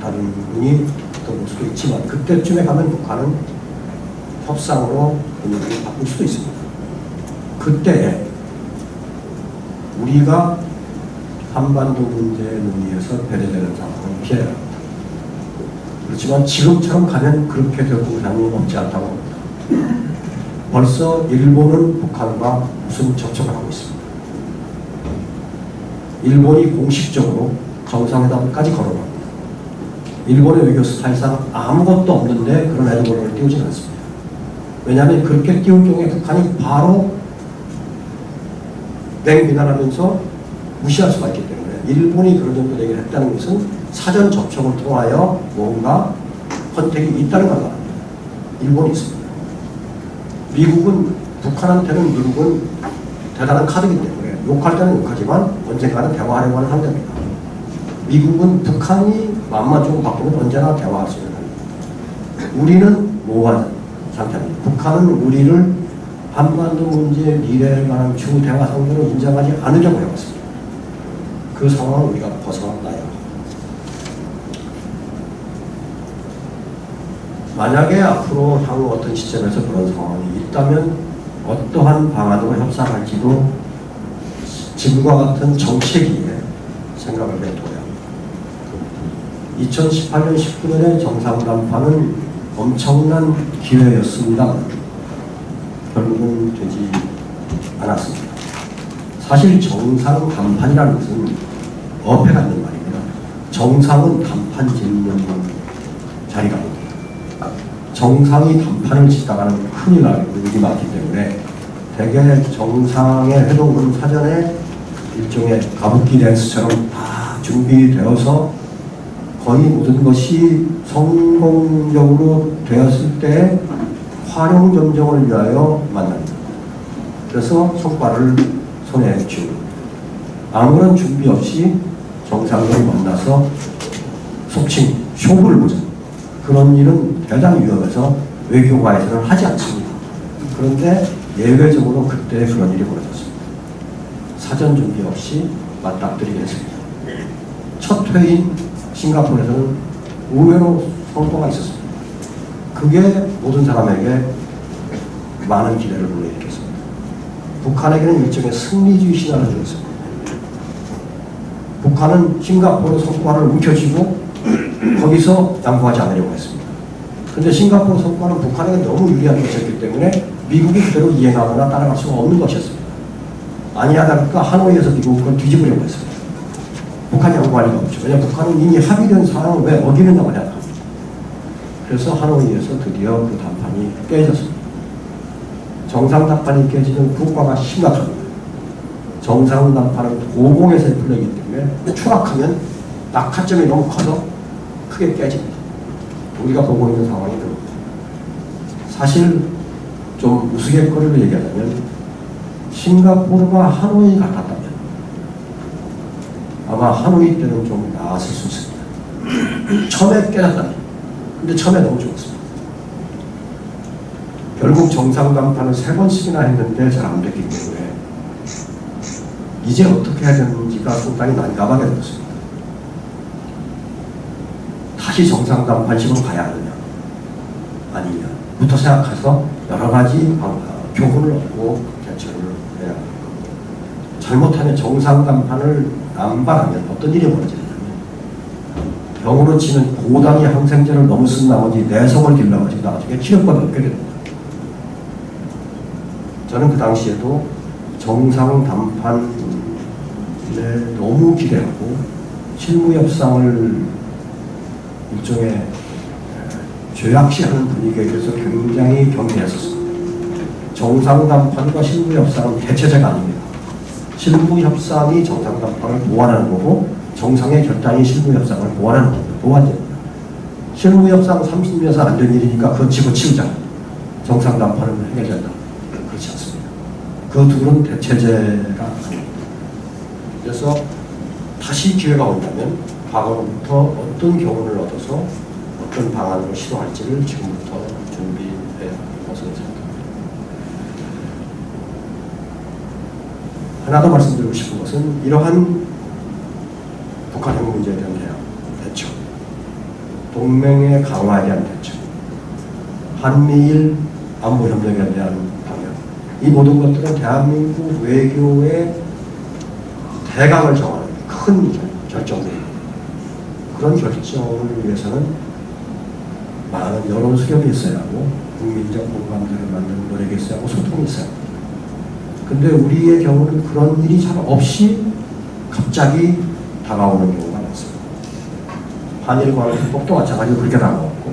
다른 분이 올 수도 있지만 그때쯤에 가면 북한은 협상으로 분위기를 바꿀 수도 있습니다. 그때 우리가 한반도 문제 논의에서 배제되는 상황을 피해야 합니다. 그렇지만 지금처럼 가면 그렇게 될 공산이 없지 않다고 봅니다. 벌써 일본은 북한과 무슨 접촉을 하고 있습니다. 일본이 공식적으로 정상회담까지 걸어갑니다. 일본의 외교 스타일상 아무것도 없는데 그런 애드볼을 띄우지는 않습니다. 왜냐하면 그렇게 띄울 경우에 북한이 바로 맹비난하면서 무시할 수가 있기 때문에 일본이 그런 정도 얘기를 했다는 것은 사전 접촉을 통하여 뭔가 컨택이 있다는 걸 말합니다. 일본이 있습니다. 미국은 북한한테는 미국은 대단한 카드이기 때문에 욕할 때는 욕하지만 언젠가는 대화하려고 하는 상대입니다. 미국은 북한이 마음만 좀 바꾸면 언제나 대화할 수 있는 상대입니다. 우리는 모호한 상태입니다. 북한은 우리를 한반도 문제의 미래에 관한 주 대화 상대로 인정하지 않으려고 해왔습니다. 그 상황을 우리가 벗어나야 합니다. 만약에 앞으로 향후 어떤 시점에서 그런 상황이 있다면 어떠한 방안으로 협상할지도 지금과 같은 정책위에 생각을 해둬야 합니다. 2018년 19년의 정상담판은 엄청난 기회였습니다. 결국은 되지 않았습니다. 사실 정상담판이라는 것은 어폐가 있는 말입니다. 정상은 담판 짓는 자리가 아닙니다. 정상이 담판을 짓다가는 큰일 날 일이 많기 때문에 대개 정상의 회동은 사전에 일종의 가부키 댄스처럼 다 준비되어서 거의 모든 것이 성공적으로 되었을 때 활용 점정을 위하여 만납니다. 그래서 성과를 손에 쥐고 아무런 준비 없이 정상들이 만나서 속칭 쇼부를 보자. 그런 일은 대단히 위험해서 외교가에서는 하지 않습니다. 그런데 예외적으로 그때 그런 일이 벌어졌습니다. 사전 준비 없이 맞닥뜨리게 했습니다. 첫 회인 싱가포르에서는 의외로 성과가 있었습니다. 그게 모든 사람에게 많은 기대를 불러일으켰습니다. 북한에게는 일종의 승리주의 신화를 주었습니다. 북한은 싱가포르 성과를 움켜쥐고 거기서 양보하지 않으려고 했습니다. 그런데 싱가포르 성과는 북한에게 너무 유리한 것이었기 때문에 미국이 그대로 이행하거나 따라갈 수가 없는 것이었습니다. 아니하다니까 하노이에서 미국은 그걸 뒤집으려고 했습니다. 북한이 양보할 리가 없죠. 왜냐하면 북한은 이미 합의된 사항을 왜 어기느냐고 생각합니다. 그래서 하노이에서 드디어 그 담판이 깨졌습니다. 정상 담판이 깨지는 효과가 심각합니다. 정상 담판은 고공에서의 플레이이기 때문에 추락하면 낙하점이 너무 커서 크게 깨집니다. 우리가 보고 있는 상황이 그렇습니다. 사실 좀 우스갯거리로 얘기하자면 싱가포르가 하노이 같았다면 아마 하노이 때는 좀 나았을 수 있습니다. 처음에 깨졌다면. 근데 처음에 너무 좋았습니다. 결국 정상담판을 3번씩이나 했는데 잘 안 됐기 때문에 이제 어떻게 해야 되는지가 상당히 난감하게 되었습니다. 다시 정상담판식으로 가야 하느냐 아니냐부터 생각해서 여러 가지 교훈을 얻고 개최를 해야 합니다. 잘못하면 정상담판을 남발하면 어떤 일이 벌어지냐면 병으로 치는 고당이 항생제를 너무 쓴 나머지 내성을 길러가지고 나중에 치료법이 없게 됩니다. 저는 그 당시에도 정상담판에 너무 기대하고 실무협상을 일종의 죄악시하는 분위기에 대해서 굉장히 경계했었습니다. 정상담판과 실무협상은 대체제가 아닙니다. 실무협상이 정상담판을 보완하는 거고 정상의 결단이 실무협상을 보완하는 겁니다. 보완됩니다. 실무협상 30년에서 안 된 일이니까 그건 집어치우자. 정상담판은 해결해야 된다. 그렇지 않습니다. 그 둘은 대체제가 아닙니다. 그래서 다시 기회가 온다면 과거로부터 어떤 교훈을 얻어서 어떤 방안으로 시도할지를 지금부터 준비해야 한다고 생각합니다. 하나 더 말씀드리고 싶은 것은 이러한 북한 핵 문제에 대한 대처, 동맹의 강화에 대한 대처, 한미일 안보협력에 대한 방향, 이 모든 것들은 대한민국 외교의 대강을 정하는 큰 결정들입니다. 그런 결정을 위해서는 많은 여론 수렴이 있어야 하고 국민적 공감대를 만드는 노력이 있어야 하고 소통이 있어야 합니다. 근데 우리의 경우는 그런 일이 잘 없이 갑자기 다가오는 경우가 많습니다. 한일 관계 회복도 마찬가지로 그렇게 다가왔고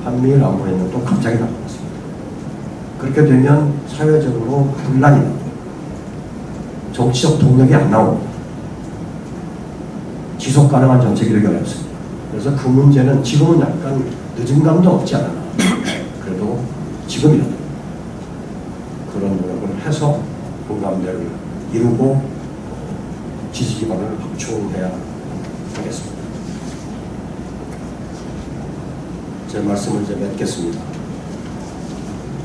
한미일 안보협력도 갑자기 다가왔습니다. 그렇게 되면 사회적으로 분란이 나고 정치적 동력이 안 나옵니다. 지속 가능한 정책이 되기 어렵습니다. 그래서 그 문제는 지금은 약간 늦은 감도 없지 않아. 그래도 지금이라도 그런 노력을 해서 공감대를 이루고 지지 기반을 확충해야 하겠습니다. 제 말씀을 이제 맺겠습니다.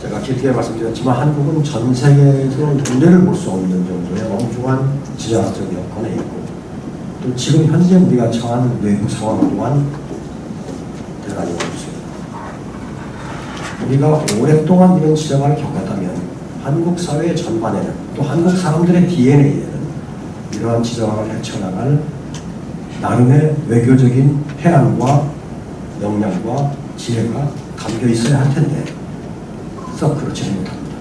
제가 길게 말씀드렸지만 한국은 전 세계에서 눈대를 볼 수 없는 정도의 엄중한 지정학적 여건에 있고 또 지금 현재 우리가 처한 외부 상황 또한 대단히 어렵습니다. 우리가 오랫동안 이런 지정을 겪었다면 한국 사회 전반에는 또 한국 사람들의 DNA에는 이러한 지정을 헤쳐나갈 나름의 외교적인 해안과 역량과 지혜가 담겨 있어야 할 텐데 썩 그렇지는 못합니다.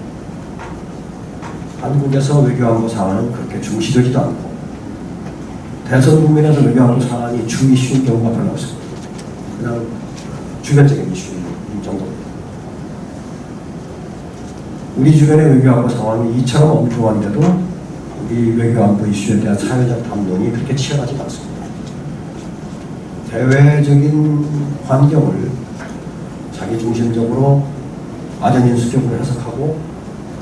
한국에서 외교안보 사안은 그렇게 중시되지도 않고 대선 국민에서 외교안보 사안이 주 이슈인 경우가 별로 없습니다. 그냥 주변적인 이슈인 정도입니다. 우리 주변의 외교안보 상황이 이처럼 엄중한데도 우리 외교안보 이슈에 대한 사회적 담론이 그렇게 치열하지 않습니다. 대외적인 환경을 자기중심적으로 아전인수격으로 해석하고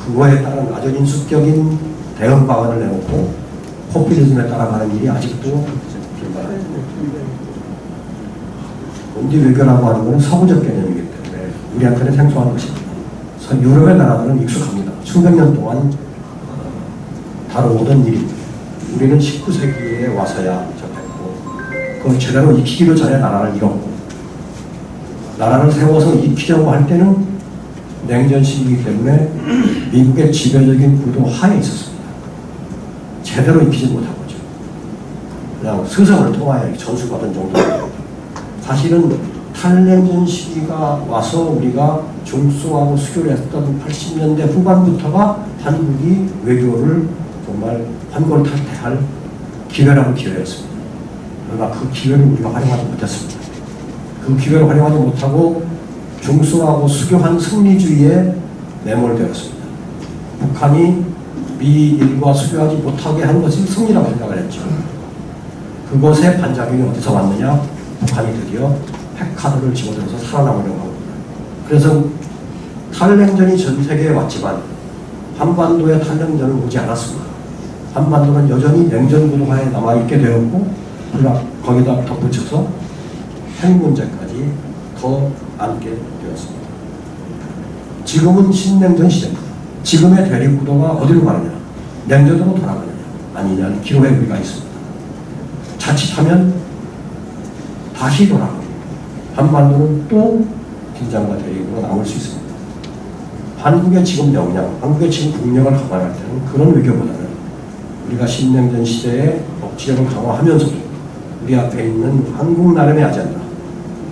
그거에 따른 아전인수격인 대응 방안을 내놓고 포퓰리즘에 따라가는 일이 아직도 불가능합니다. 본디 외교라고 하는 것은 서구적 개념이기 때문에 우리한테는 생소한 것입니다. 유럽의 나라들은 익숙합니다. 수백 년 동안 다뤄오던 일입니다. 우리는 19세기에 와서야 접했고 그걸 제대로 익히기도 전에 나라를 잃었고 나라를 세워서 익히려고 할 때는 냉전 시기이기 때문에 미국의 지배적인 구도 하에 있었습니다. 제대로 익히지 못한 거죠. 그냥 스승을 통하여 전수받은 정도입니다. 사실은 탈냉전 시기가 와서 우리가 중수하고 수교를 했던 80년대 후반부터가 한국이 외교를 정말 환골탈태할 기회라는 기회였습니다. 그러나 그 기회를 우리가 활용하지 못했습니다. 그 기회를 활용하지 못하고 중수하고 수교한 승리주의에 매몰되었습니다. 북한이 미일과 수교하지 못하게 한 것이 승리라고 생각을 했죠. 그것의 반작용이 어디서 왔느냐? 북한이 드디어 핵카드를 집어들어서 살아남으려고 합니다. 그래서 탈냉전이 전 세계에 왔지만 한반도의 탈냉전은 오지 않았습니다. 한반도는 여전히 냉전 구도하에 남아있게 되었고 거기다 덧붙여서 핵 문제까지 더 안게 되었습니다. 지금은 신냉전 시대입니다. 지금의 대립 구도가 어디로 가느냐? 냉전으로 돌아가느냐? 아니냐는 기로에 우리가 있습니다. 자칫하면 다시 돌아가고 한반도는 또 긴장과 대립으로 남을 수 있습니다. 한국의 지금 역량, 한국의 지금 국력을 감안할 때는 그런 외교보다는 우리가 신냉전 시대에 억지력을 강화하면서도 우리 앞에 있는 한국 나름의 아젠다,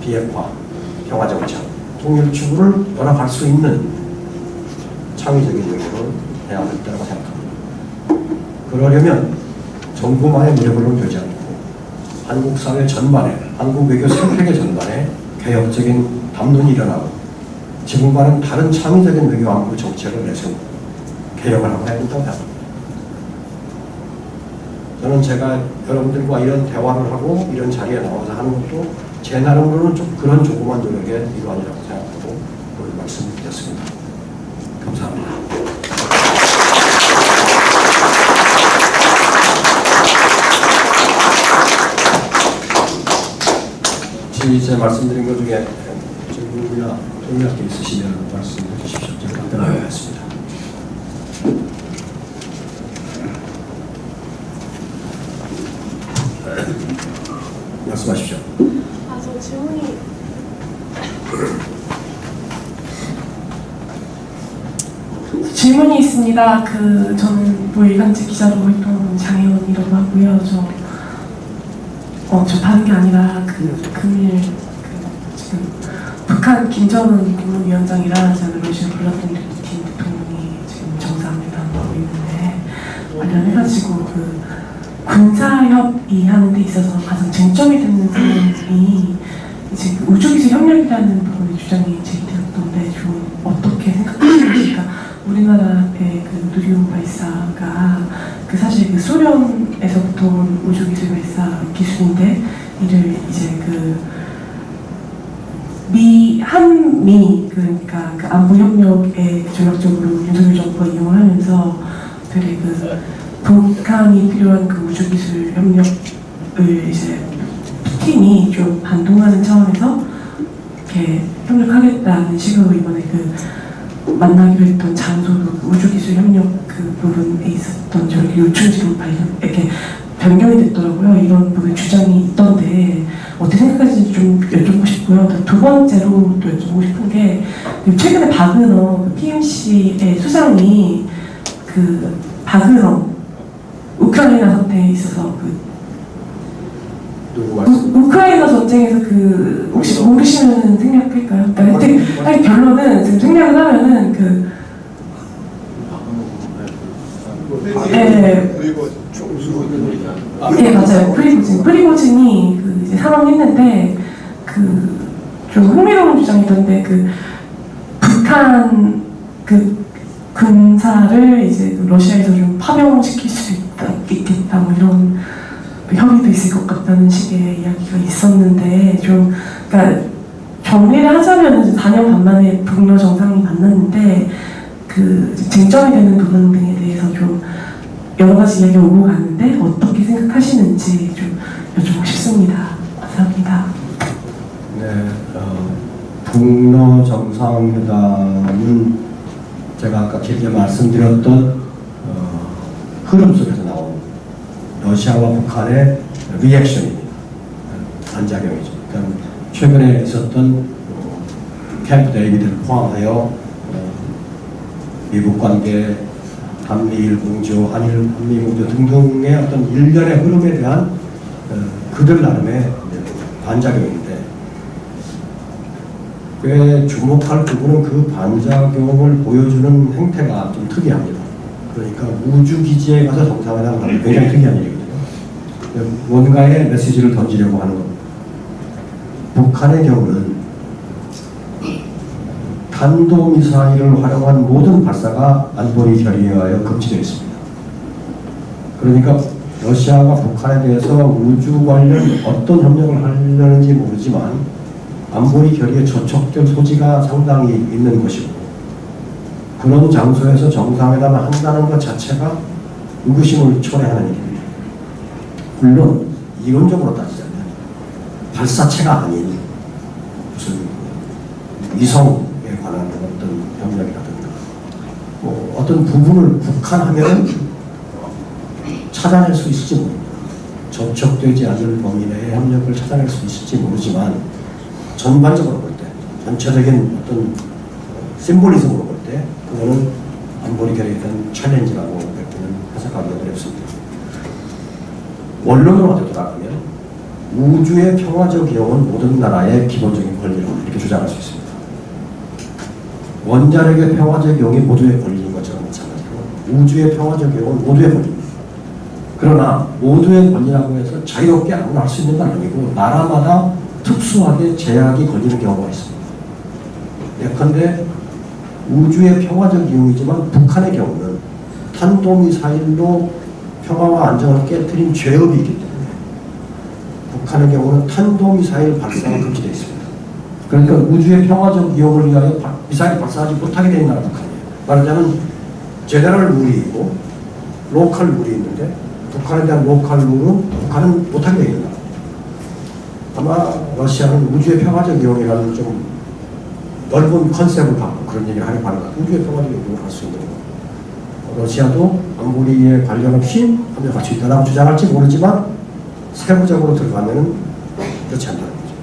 비핵화, 평화정착, 통일 추구를 연합할 수 있는 창의적인 외교를 해야 할 때라고 생각합니다. 그러려면 정부만의 노력으로는 되지 않고 한국 사회 전반에, 한국 외교 생태계 전반에 개혁적인 담론이 일어나고 지금과는 다른 창의적인 외교 안보 정책을 내세우고 개혁을 하고 해야 된다고 생각합니다. 저는 제가 여러분들과 이런 대화를 하고 이런 자리에 나와서 하는 것도 제 나름으로는 좀 그런 조그만 노력의 일환이라고 생각하고 오늘 말씀드렸습니다. 감사합니다. 이제 말씀드린 것 중에 질문이나 동의할 게 있으시면 말씀해 주십시오. 제가 답변하도록 하겠습니다. 말씀하십시오. 저 질문이 있습니다. 저는 일간지 기자로 활동하는 장혜원이라고 하고요. 저 다른 게 아니라 금일 지금 북한 김정은 국무위원장이랑 저는 러시아 블라디미르 푸틴 대통령이 지금 정상회담 하고 있는데 관련해가지고 군사협의 하는 데 있어서 가장 쟁점이 되는 부분이 이제 우주기술 협력이라는 부분의 주장이 제기되었던데 좀 어떻게 생각하십니까? 우리나라의 누리호 발사가 사실 소련에서부터 온 우주기술 발사 기술인데 이를 이제 한미 그러니까 안보 협력에 전략적으로 윤석열 정부가 이용하면서 되게 북한이 필요한 우주기술 협력을 이제 푸틴이 좀 반동하는 차원에서 이렇게 협력하겠다는 식으로 이번에 만나기로 했던 장소도 우주기술 협력 부분에 있었던 저렇게 요충지로 이렇게 변경이 됐더라고요. 이런 부분 주장이 있던데 어떻게 생각하시는지 좀 여쭤보고 싶고요. 두 번째로 또 여쭤보고 싶은 게 최근에 박은호 PMC의 수상이 박은호 우크라이나 사태에 있어서 우크라이나 전쟁에서 혹시 모르시면 생략할까요? 아니 결론은 지금 생략을 하면은 네 맞아요. 프리고진이 이제 사망했는데 좀 흥미로운 주장이던데 북한 군사를 이제 러시아에서 좀 파병시킬 수 있겠다 뭐 이런 협의도 있을 것 같다는 식의 이야기가 있었는데 그러니까 정리를 하자면 4년 반 만에 북러 정상이 만났는데 쟁점이 되는 부분 등에 대해서 좀 여러 가지 이야기가 오고 가는데 어떻게 생각하시는지 좀 여쭤보고 싶습니다. 감사합니다. 네, 북러 정상회담은 제가 아까 길게 말씀드렸던 흐름 속에서 나온 러시아와 북한의 리액션입니다. 반작용이죠. 그러니까 최근에 있었던 캠프 데이비드를 포함하여 미국 관계, 한미일 공조, 한미 공조 등등의 어떤 일련의 흐름에 대한 그들 나름의 반작용인데 꽤 주목할 부분은 그 반작용을 보여주는 행태가 좀 특이합니다. 그러니까 우주기지에 가서 정상회담을 하는 굉장히 특이한 일이거든요. 뭔가의 메시지를 던지려고 하는 겁니다. 북한의 경우는 탄도미사일을 활용한 모든 발사가 안보리 결의에 의하여 금지되어 있습니다. 그러니까 러시아가 북한에 대해서 우주 관련 어떤 협력을 하려는지 모르지만 안보리 결의에 저촉될 소지가 상당히 있는 것이고 그런 장소에서 정상회담을 한다는 것 자체가 의구심을 초래하는 일입니다. 물론 이론적으로 따지자면 발사체가 아닌 무슨 위성의 전략에 관한 어떤 협력이라든가 뭐 어떤 부분을 국한하면 찾아낼 수 있을지 모릅니다. 접촉되지 않을 범위 내의 협력을 찾아낼 수 있을지 모르지만 전반적으로 볼 때, 전체적인 어떤 심볼리즘으로 볼 때 그거는 안보리 결의에 대한 챌린지라고 뵙기는 해석하기가 어렵습니다. 원론으로 먼저 돌아가면 우주의 평화적 이용은 모든 나라의 기본적인 권리라고 이렇게 주장할 수 있습니다. 원자력의 평화적 이용이 모두의 권리인 것처럼 마찬가지로 우주의 평화적 이용은 모두의 권리입니다. 그러나 모두의 권리라고 해서 자유롭게 아무나 할 수 있는 건 아니고 나라마다 특수하게 제약이 걸리는 경우가 있습니다. 예컨대 우주의 평화적 이용이지만 북한의 경우는 탄도미사일로 평화와 안정을 깨뜨린 죄업이 있기 때문에 북한의 경우는 탄도미사일 발사가 금지되어 있습니다. 그러니까 우주의 평화적 이용을 위하여 미사일 발사하지 못하게 되는 나라 북한이에요. 말하자면 제너럴 룰이 있고 로컬 룰이 있는데 북한에 대한 로컬 룰은 북한은 못하게 되어 있는 나라. 아마 러시아는 우주의 평화적 이용이라는 좀 넓은 컨셉을 갖고 그런 얘기를 하려고 하는 것 같아요. 우주의 평화적 이용을 할 수 있는 거. 러시아도 안보리에 관련 없이 협력할 수 있다고 주장할지 모르지만 세부적으로 들어가면 그렇지 않다는 거죠.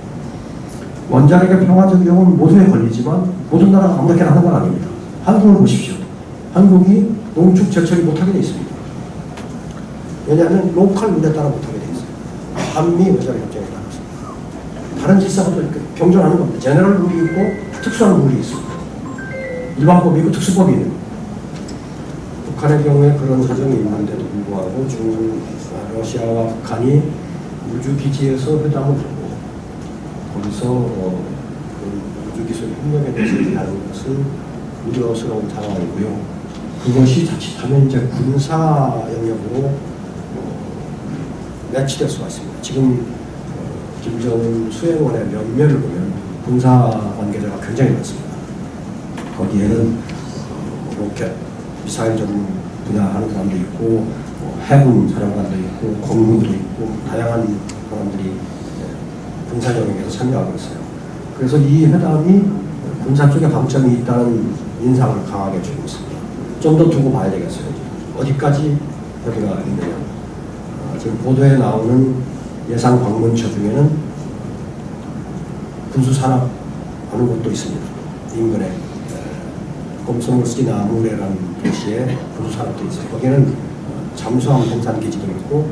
원자력의 평화적 이용은 모두의 권리지만 모든 나라가 아무렇게나 하는 건 아닙니다. 한국을 보십시오. 한국이 농축 제철이 못하게 돼 있습니다. 왜냐하면 로컬 룰에 따라 못하게 돼 있어요. 한미 원자력 협정에 따라서. 다른 질서하고 병존하는 겁니다. 제너럴 룰이 있고 특수한 룰이 있습니다. 일반법이 있고 특수법이 있는 겁니다. 북한의 경우에 그런 사정이 있는데도 불구하고 러시아와 북한이 우주기지에서 회담을 하고 거기서 우주기술 협력에 대해서 얘기하는 것은 우려스러운 상황이고요. 그것이 자칫하면 이제 군사 영역으로 매치될 수가 있습니다. 지금 김정은 수행원의 면면을 보면 군사 관계자가 굉장히 많습니다. 거기에는 로켓, 미사일 전문 분야 하는 사람도 있고 해군 사령관도 있고 공무도 있고 다양한 사람들이 군사 영역에서 참여하고 있어요. 그래서 이 회담이 군사 쪽에 방점이 있다는 인상을 강하게 주고 있습니다. 좀 더 두고 봐야 되겠어요. 어디까지 여기가 있느냐. 지금 보도에 나오는 예상 방문처 중에는 군수산업 하는 곳도 있습니다. 인근에 콤소몰스키 나무레라는 도시에 군수산업도 있어요. 거기에는 잠수함 생산기지도 있고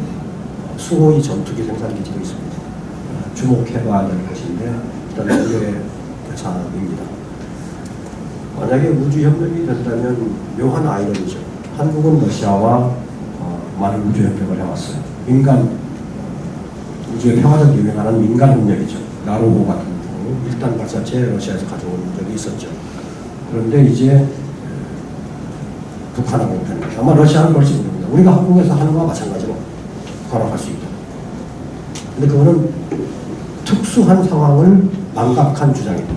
수호위 전투기 생산기지도 있습니다. 주목해봐야 될 것인데 일단 우려의 대상입니다. 만약에 우주협력이 된다면 묘한 아이러니죠. 한국은 러시아와 많은 우주협력을 해왔어요. 민간 우주의 평화적 이용에 관한 민간 협력이죠. 나로호 같은 경우 일단 발사체 러시아에서 가져온 적이 있었죠. 그런데 이제 북한하고 편입니다. 아마 러시아는 그럴지 모릅니다. 우리가 한국에서 하는 거와 마찬가지로 북한하고 할 수 있다. 근데 그거는 특수한 상황을 망각한 주장입니다.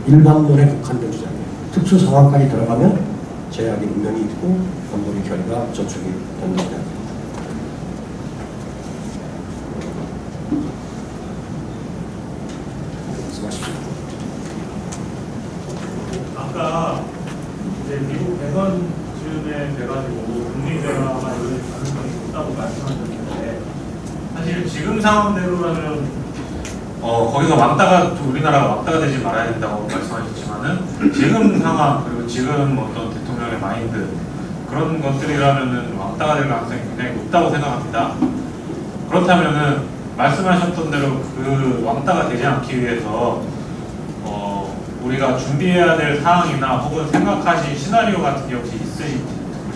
일반론에 국한된 주장이에요. 특수 상황까지 들어가면 제약이 분명히 있고 안보리 결의가 저축이 된다고 합니다. 말씀하십시오. 아까 이제 미국 대선쯤에 돼가지고 북미 대화가 이루어질 가능성이 높다고 말씀하셨는데 사실 지금 상황대로라면 거기서 왔다가 우리나라가 왔다가 되지 말아야 된다고 말씀하셨지만은 지금 상황 그리고 지금 어떤 대통령의 마인드 그런 것들이라면은 왔다가 될 가능성이 굉장히 높다고 생각합니다. 그렇다면은 말씀하셨던 대로 그 왔다가 되지 않기 위해서 우리가 준비해야 될 사항이나 혹은 생각하신 시나리오 같은 게 혹시 있으신지 듣고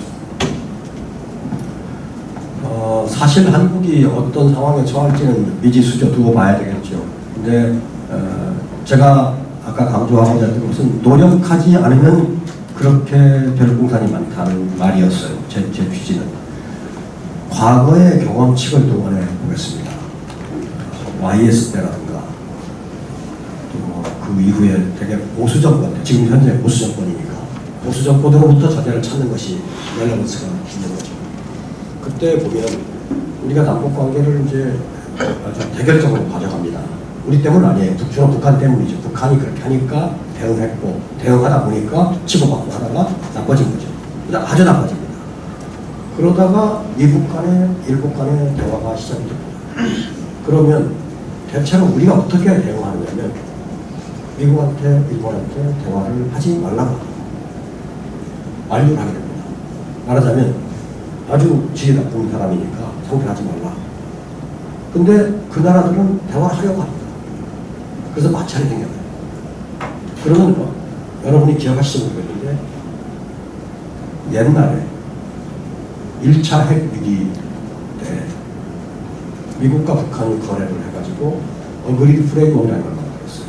싶습니다. 사실 한국이 어떤 상황에 처할지는 미지수죠. 두고 봐야 되겠죠. 근데 제가 아까 강조하고자 했던 것은 노력하지 않으면 그렇게 별 공산이 많다는 말이었어요. 제 취지는. 과거의 경험칙을 동원해 보겠습니다. YS 때라든가 또 그 이후에 되게 보수 정권, 지금 현재 보수 정권이니까 보수 정권으로부터 자제를 찾는 것이 relevance 있는 거죠. 그때 보면 우리가 남북 관계를 이제 아주 대결적으로 가져갑니다. 우리 때문 아니에요. 주로 북한 때문이죠. 북한이 그렇게 하니까 대응했고, 대응하다 보니까 치고받고 하다가 나빠진 거죠. 아주 나빠집니다. 그러다가 미국 간에 일본 간에 대화가 시작이 됩니다. 그러면 대체로 우리가 어떻게 대응하느냐면 미국한테 일본한테 대화를 하지 말라고 만류를 하게 됩니다. 말하자면 아주 질이 나쁜 사람이니까 상대하지 말라. 근데 그 나라들은 대화를 하려고 합니다. 그래서 마찰이 생겨요. 그러면 여러분이 기억하실지 모르겠는데 옛날에 1차 핵위기 때 미국과 북한이 거래를 해가지고 어그리드 프레임워크라는 걸 만들었어요.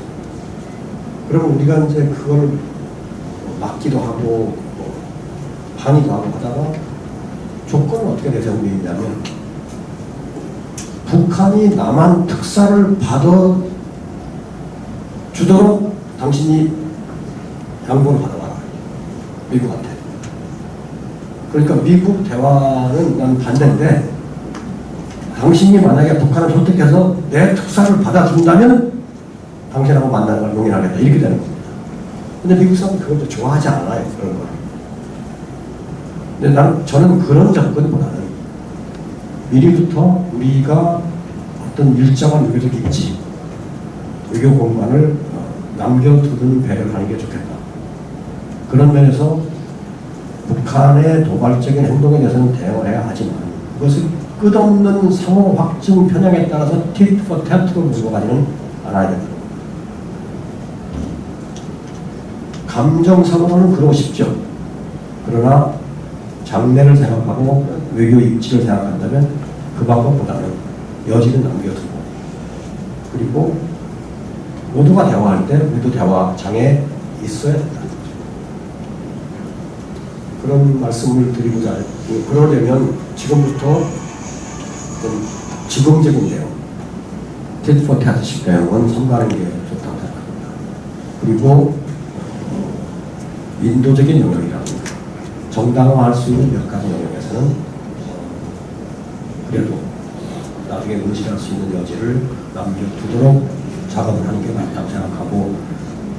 그러면 우리가 이제 그걸 막기도 하고 항의도 하고 하다가 조건은 어떻게 내세운 게 있냐면 북한이 남한 특사를 받아 주도록 당신이 양보를 받아와라. 미국한테. 그러니까 미국 대화는 난 반대인데 당신이 만약에 북한을 선택해서 내 특사를 받아준다면 당신하고 만나는 걸 용인하겠다. 이렇게 되는 겁니다. 근데 미국 사람은 그걸 좋아하지 않아요. 그런 걸. 근데 저는 그런 접근보다는 미리부터 우리가 어떤 일정한 외교적 입지, 외교 공간을 남겨두는 배려를 하는 게 좋겠다. 그런 면에서 북한의 도발적인 행동에 대해서는 대응을 해야 하지만 그것을 끝없는 상호 확증 편향에 따라서 tit for tat로 몰고 가지는 않아야 된다. 감정상으로는 그러고 싶죠. 그러나 장래를 생각하고 외교 입지를 생각한다면 그 방법보다는 여지를 남겨두고 그리고 모두가 대화할 때 우리도 대화장에 있어야 된다. 그런 말씀을 드리고자 했고 그러려면 지금부터 지금적인 내용 tit for tat식 내용은 삼가하는 게 좋다고 생각합니다. 그리고 인도적인 영역이라든가 정당화할 수 있는 몇 가지 영역에서는 그래도 나중에 문제할 수 있는 여지를 남겨두도록 작업을 하는 게 맞다고 생각하고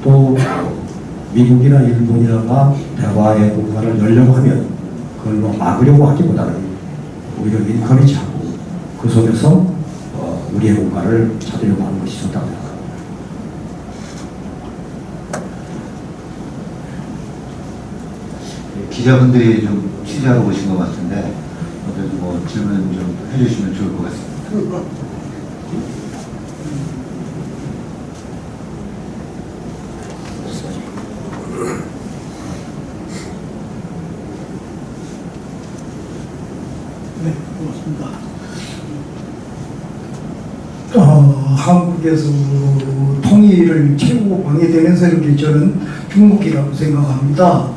또 미국이나 일본이나 대화의 공간을 열려고 하면 그걸 막으려고 하기보다는 오히려 인커리지하고 그 속에서 우리의 공간을 찾으려고 하는 것이 좋다고 생각합니다. 기자분들이 좀 취재하러 오신 것 같은데 어떤 뭐 질문 좀 해주시면 좋을 것 같습니다. 네, 고맙습니다. 한국에서 통일을 최고 방해되는 세력이 저는 중국이라고 생각합니다.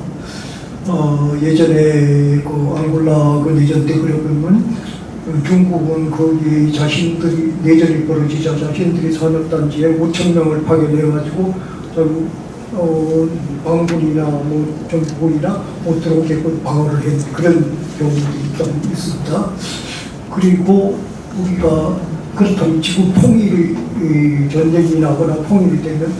예전에 그 앙골라 그 내전 때 그러면 중국은 거기 자신들이 내전이 벌어지자 자신들이 산업단지에 5,000명을 파견해가지고 방문이나 뭐 정부군이나 못 들어오게끔 방어를 했는 그런 경우도 있습니다. 그리고 우리가 그렇다면 지금 통일이 전쟁이 나거나 통일이 되면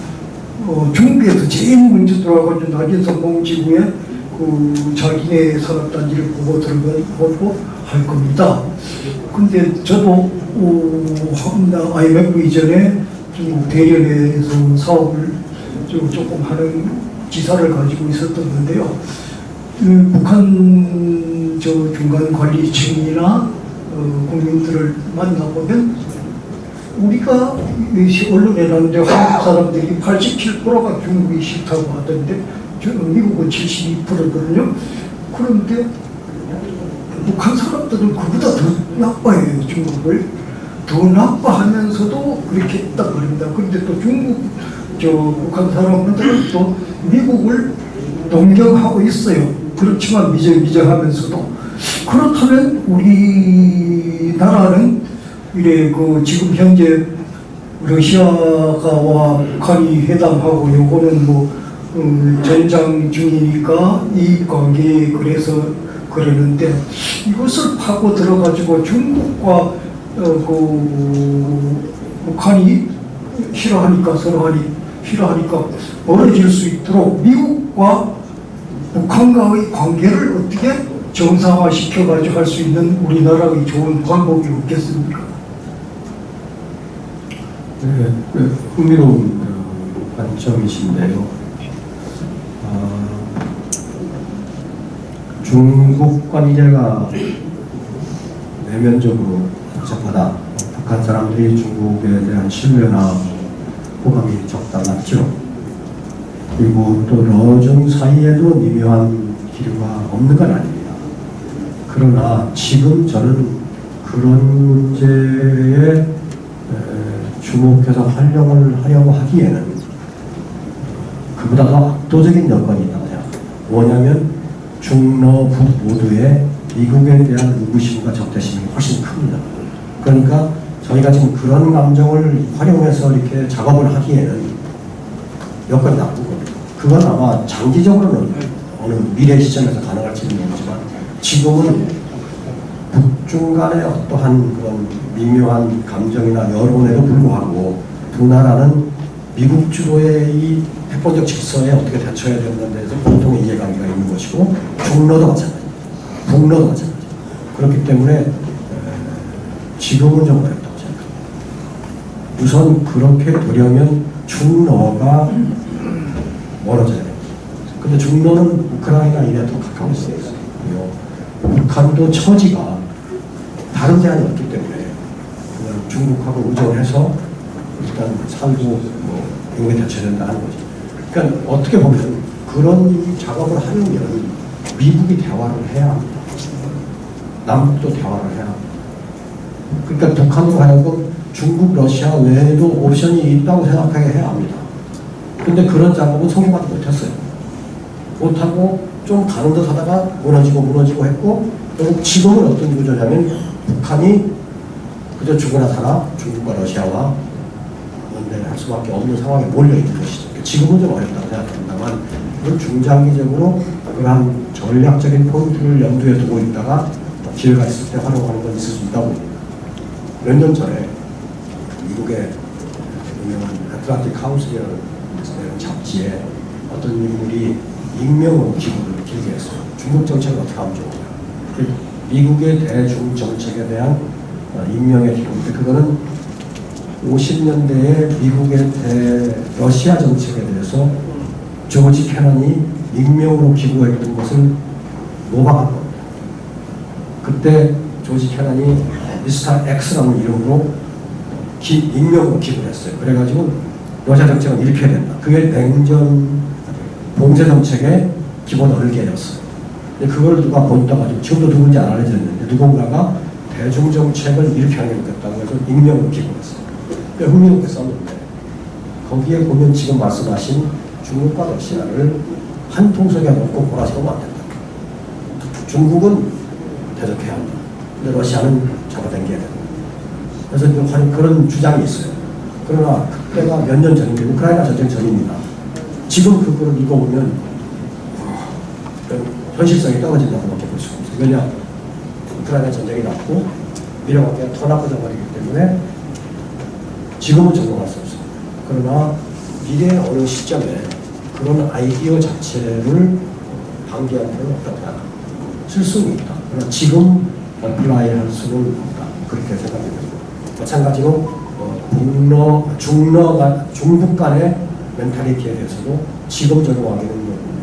중국에서 제일 먼저 들어와가지고 낮은 선봉지구에 그 자기네 산업단지를 보고 들어가고 할 겁니다. 근데 저도 IMF 이전에 중국 대련에서 사업을 조금 하는 지사를 가지고 있었던 건데요. 북한 중간 관리층이나 국민들을 만나보면 우리가 언론에 나오는데 한국 사람들이 87%가 중국이 싫다고 하던데 미국은 72%거든요. 그런데 북한 사람들은 그보다 더 나빠해요. 중국을 더 나빠하면서도 그렇게 했단 말입니다. 그런데 또 북한 사람들은 또 미국을 동경하고 있어요. 그렇지만 미정미정하면서도 그렇다면 우리나라는 이래 지금 현재 러시아와 북한이 회담하고 요거는 전장 중이니까 이 관계 그래서 그러는데 이것을 파고 들어가지고 중국과 북한이 싫어하니까 멀어질 수 있도록 미국과 북한과의 관계를 어떻게 정상화시켜가지고 할 수 있는 우리나라의 좋은 방법이 없겠습니까? 네, 흥미로운 관점이신데요. 중국 관계가 내면적으로 복잡하다. 북한 사람들이 중국에 대한 신뢰나 호감이 적다, 맞죠? 그리고 또 러중 사이에도 미묘한 기류가 없는 건 아닙니다. 그러나 지금 저는 그런 문제에 주목해서 활용을 하려고 하기에는 그보다 더 압도적인 여건이 있다고 생각합니다. 뭐냐면 중러 북 모두의 미국에 대한 의구심과 적대심이 훨씬 큽니다. 그러니까 저희가 지금 그런 감정을 활용해서 이렇게 작업을 하기에는 여건이 나쁜 겁니다. 그건 아마 장기적으로는 어느 미래 시점에서 가능할지는 모르지만 지금은 북중 간의 어떠한 그런 미묘한 감정이나 여론에도 불구하고 두 나라는 미국 주도의 이 핵본적 직서에 어떻게 대처해야 되는 데에서 공통의 이해관계가 있는 것이고 중러도 마찬가지입니다. 북러도 마찬가지입니다. 그렇기 때문에 지금은 좀 어렵다고 생각합니다. 우선 그렇게 되려면 중러가 멀어져야 됩니다. 근데 중러는 우크라이나 이래 더 가까울 수 있어요. 북한도 처지가 다른 제한이 없기 때문에 그냥 중국하고 의존해서 일단 살고 미국에 대처해야 된다는 거죠. 그러니까 어떻게 보면 그런 작업을 하려면 미국이 대화를 해야 합니다. 남북도 대화를 해야 합니다. 그러니까 북한으로 하여금 중국, 러시아 외에도 옵션이 있다고 생각하게 해야 합니다. 근데 그런 작업은 성공하지 못했어요. 못하고 좀 가는 듯 하다가 무너지고 했고, 그리고 지금은 어떤 구조냐면 북한이 그저 죽으나 살아 중국과 러시아와 연대를 할 수밖에 없는 상황에 몰려있는 것이죠. 지금은 좀 어렵다고 생각합니다만 그건 중장기적으로 그러한 전략적인 포인트를 염두에 두고 있다가 기회가 있을 때 활용하는 건 있을 수 있다고 봅니다. 몇 년 전에 미국의 유명한 애틀란틱 카운슬이라는 잡지에 어떤 인물이 익명으로 기고를 길게 했어요. 중국 정책을 어떻게 하면 좋을까? 미국의 대중 정책에 대한 익명의 기고인데 그거는 50년대에 미국의 러시아 정책에 대해서 조지 캐넌이 익명으로 기고했던 것을 모방한 겁니다. 그때 조지 캐넌이 미스터 X라는 이름으로 익명으로 기고를 했어요. 그래가지고 러시아 정책은 이렇게 해야 된다. 그게 냉전 봉쇄 정책의 기본 얼개였어요. 근데 그걸 누가 본다가 지금도 누군지 안 알려졌는데 누군가가 대중 정책을 이렇게 하겠다고 해서 익명으로 기고했어요. 흥미롭게 썼는데 거기에 보면 지금 말씀하신 중국과 러시아를 한 통속에 놓고 몰아세우면 안 된다. 중국은 대적해야 한다. 근데 러시아는 잡아당겨야 된다. 그래서 그런 주장이 있어요. 그러나 그때가 몇 년 전인데 우크라이나 전쟁 전입니다. 지금 그거를 읽어보면 현실성이 떨어진다고밖에 볼 수가 없어요. 왜냐? 우크라이나 전쟁이 났고 미래관계가 더 나빠져버리기 때문에 지금은 적용할 수 없습니다. 그러나 미래의 어느 시점에 그런 아이디어 자체를 방기할 필요는 없다고 생각합니다. 쓸 수는 있다. 그러나 지금 어플라이 할 수는 없다. 그렇게 생각합니다. 마찬가지로 중북 간의 멘탈리티에 대해서도 지금 적용하기는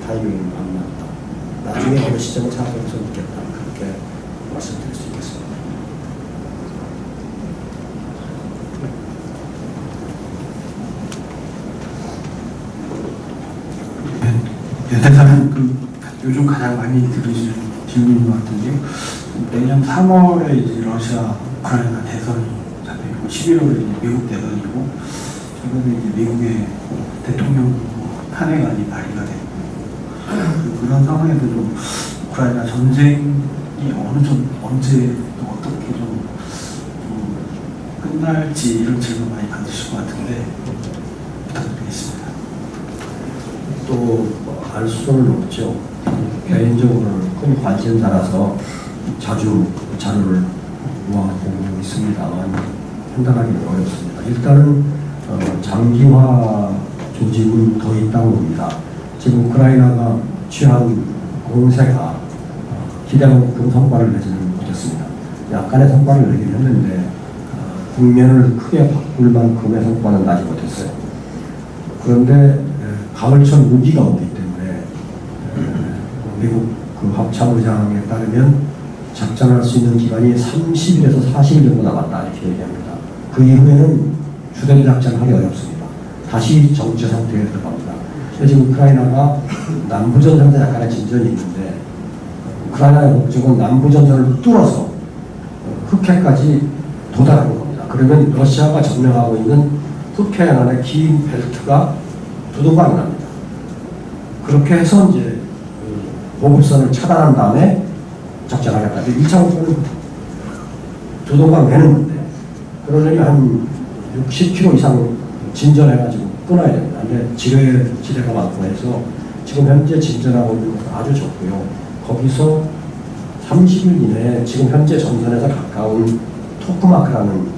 타이밍이 안 맞다. 나중에 어느 시점을 찾아서 있겠다. 그렇게 말씀드릴 수 있겠습니다. 대사는 요즘 가장 많이 들으시는 질문인 것 같은데요. 내년 3월에 이제 러시아 우크라이나 대선이 잡혀있고 11월에 미국 대선이고 최근에 이제 미국의 대통령 탄핵안이 발의가 되고 그런 상황에서 좀 우크라이나 전쟁이 언제 또 어떻게 좀 끝날지 이런 질문 많이 받으실 것 같은데 부탁드리겠습니다. 또 알 수는 없죠. 개인적으로는 큰 관심사라서 자주 자료를 모아보고 있습니다만 판단하기는 어렵습니다. 일단은 장기화 조짐은 더 있다고 봅니다. 지금 우크라이나가 취한 공세가 기대만큼 성과를 내지는 못했습니다. 약간의 성과를 내긴 했는데 국면을 크게 바꿀 만큼의 성과는 나지 못했어요. 그런데 가을철 무기가 오기 때문에 미국 그 합참의장에 따르면 작전할 수 있는 기간이 30일에서 40일 정도 남았다 이렇게 얘기합니다. 그 이후에는 주된 작전을 하기 어렵습니다. 다시 정체 상태에 들어갑니다. 그래서 지금 우크라이나가 남부전선에 약간의 진전이 있는데 우크라이나의 목적은 남부전선을 뚫어서 흑해까지 도달하는 겁니다. 그러면 러시아가 점령하고 있는 흑해 안에 긴 벨트가 두동강이 납니다. 그렇게 해서 이제 보급선을 차단한 다음에 작전하겠다. 1차 목표는 두동강 내는 건데 그러려면 한 60km 이상 진전해가지고 끊어야 됩니다. 근데 지뢰가 많고 해서 지금 현재 진전하고 있는 것은 아주 적고요. 거기서 30일 이내에 지금 현재 전선에서 가까운 토크마크라는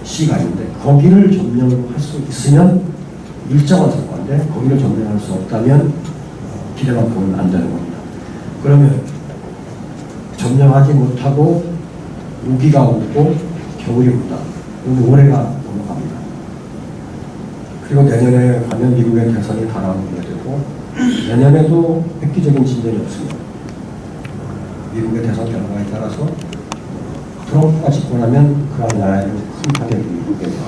시가 있는데 거기를 점령할 수 있으면 일정한 성과인데 거기를 점령할 수 없다면 기대만큼은 안 되는 겁니다. 그러면 점령하지 못하고 우기가 오고 겨울이 온다. 그럼 올해가 넘어갑니다. 그리고 내년에 가면 미국의 대선이 다가오게 되고 내년에도 획기적인 진전이 없습니다. 미국의 대선 결과에 따라서 트럼프가 집권하면 우크라이나에는 큰 타격이 오게 됩니다.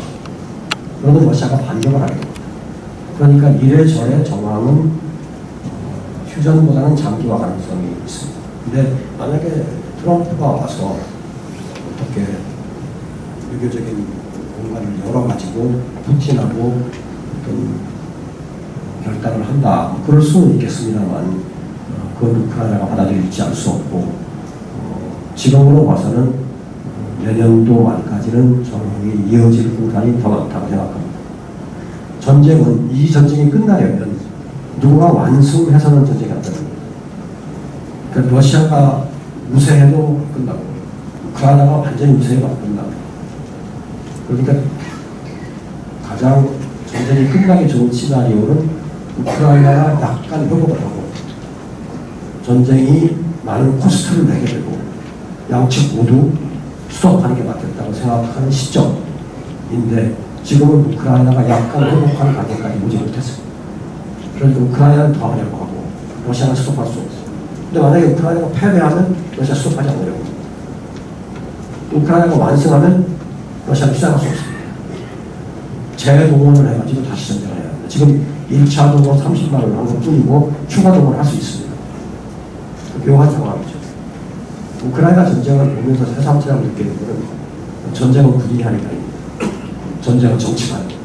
그러면 러시아가 반격을 하게 됩니다. 그러니까 이래저래 정황은 휴전보다는 장기화 가능성이 있습니다. 근데 만약에 트럼프가 와서 어떻게 유교적인 공간을 열어가지고 푸틴하고 어떤 결단을 한다. 그럴 수는 있겠습니다만 그건 우크라이나가 받아들일지 알 수 없고 지금으로 봐서는 내년도 말까지는 전쟁이 이어질 공산이 더 많다고 생각합니다. 전쟁은 이 전쟁이 끝나려면 누가 완승해서는 전쟁이 안 됩니다. 그러니까 러시아가 우세해도 끝나고 우크라이나가 완전히 우세해도 끝나고 그러니까 가장 전쟁이 끝나기 좋은 시나리오는 우크라이나가 약간 회복을 하고 전쟁이 많은 코스트를 내게 되고 양측 모두 수습하는 게 맞겠다고 생각하는 시점인데 지금은 우크라이나가 약간 회복하는 단계까지 오지 못했습니다. 그러니까 우크라이나는 더 하려고 하고 러시아는 수습할 수 없어요. 근데 만약에 우크라이나가 패배하면 러시아 수습하지 않으려고 합니다. 우크라이나가 완승하면 러시아는 시작할 수 없습니다. 재동원을 해가지고 다시 전쟁을 해야 합니다. 지금 1차 동원 30만 원을 한 것뿐이고 추가 동원을 할 수 있습니다. 묘한 상황이죠. 우크라이나 전쟁을 보면서 새삼스레 느끼는 것은 전쟁은 군인이 하는 게 아닙니다. 전쟁은 정치가 하는 겁니다.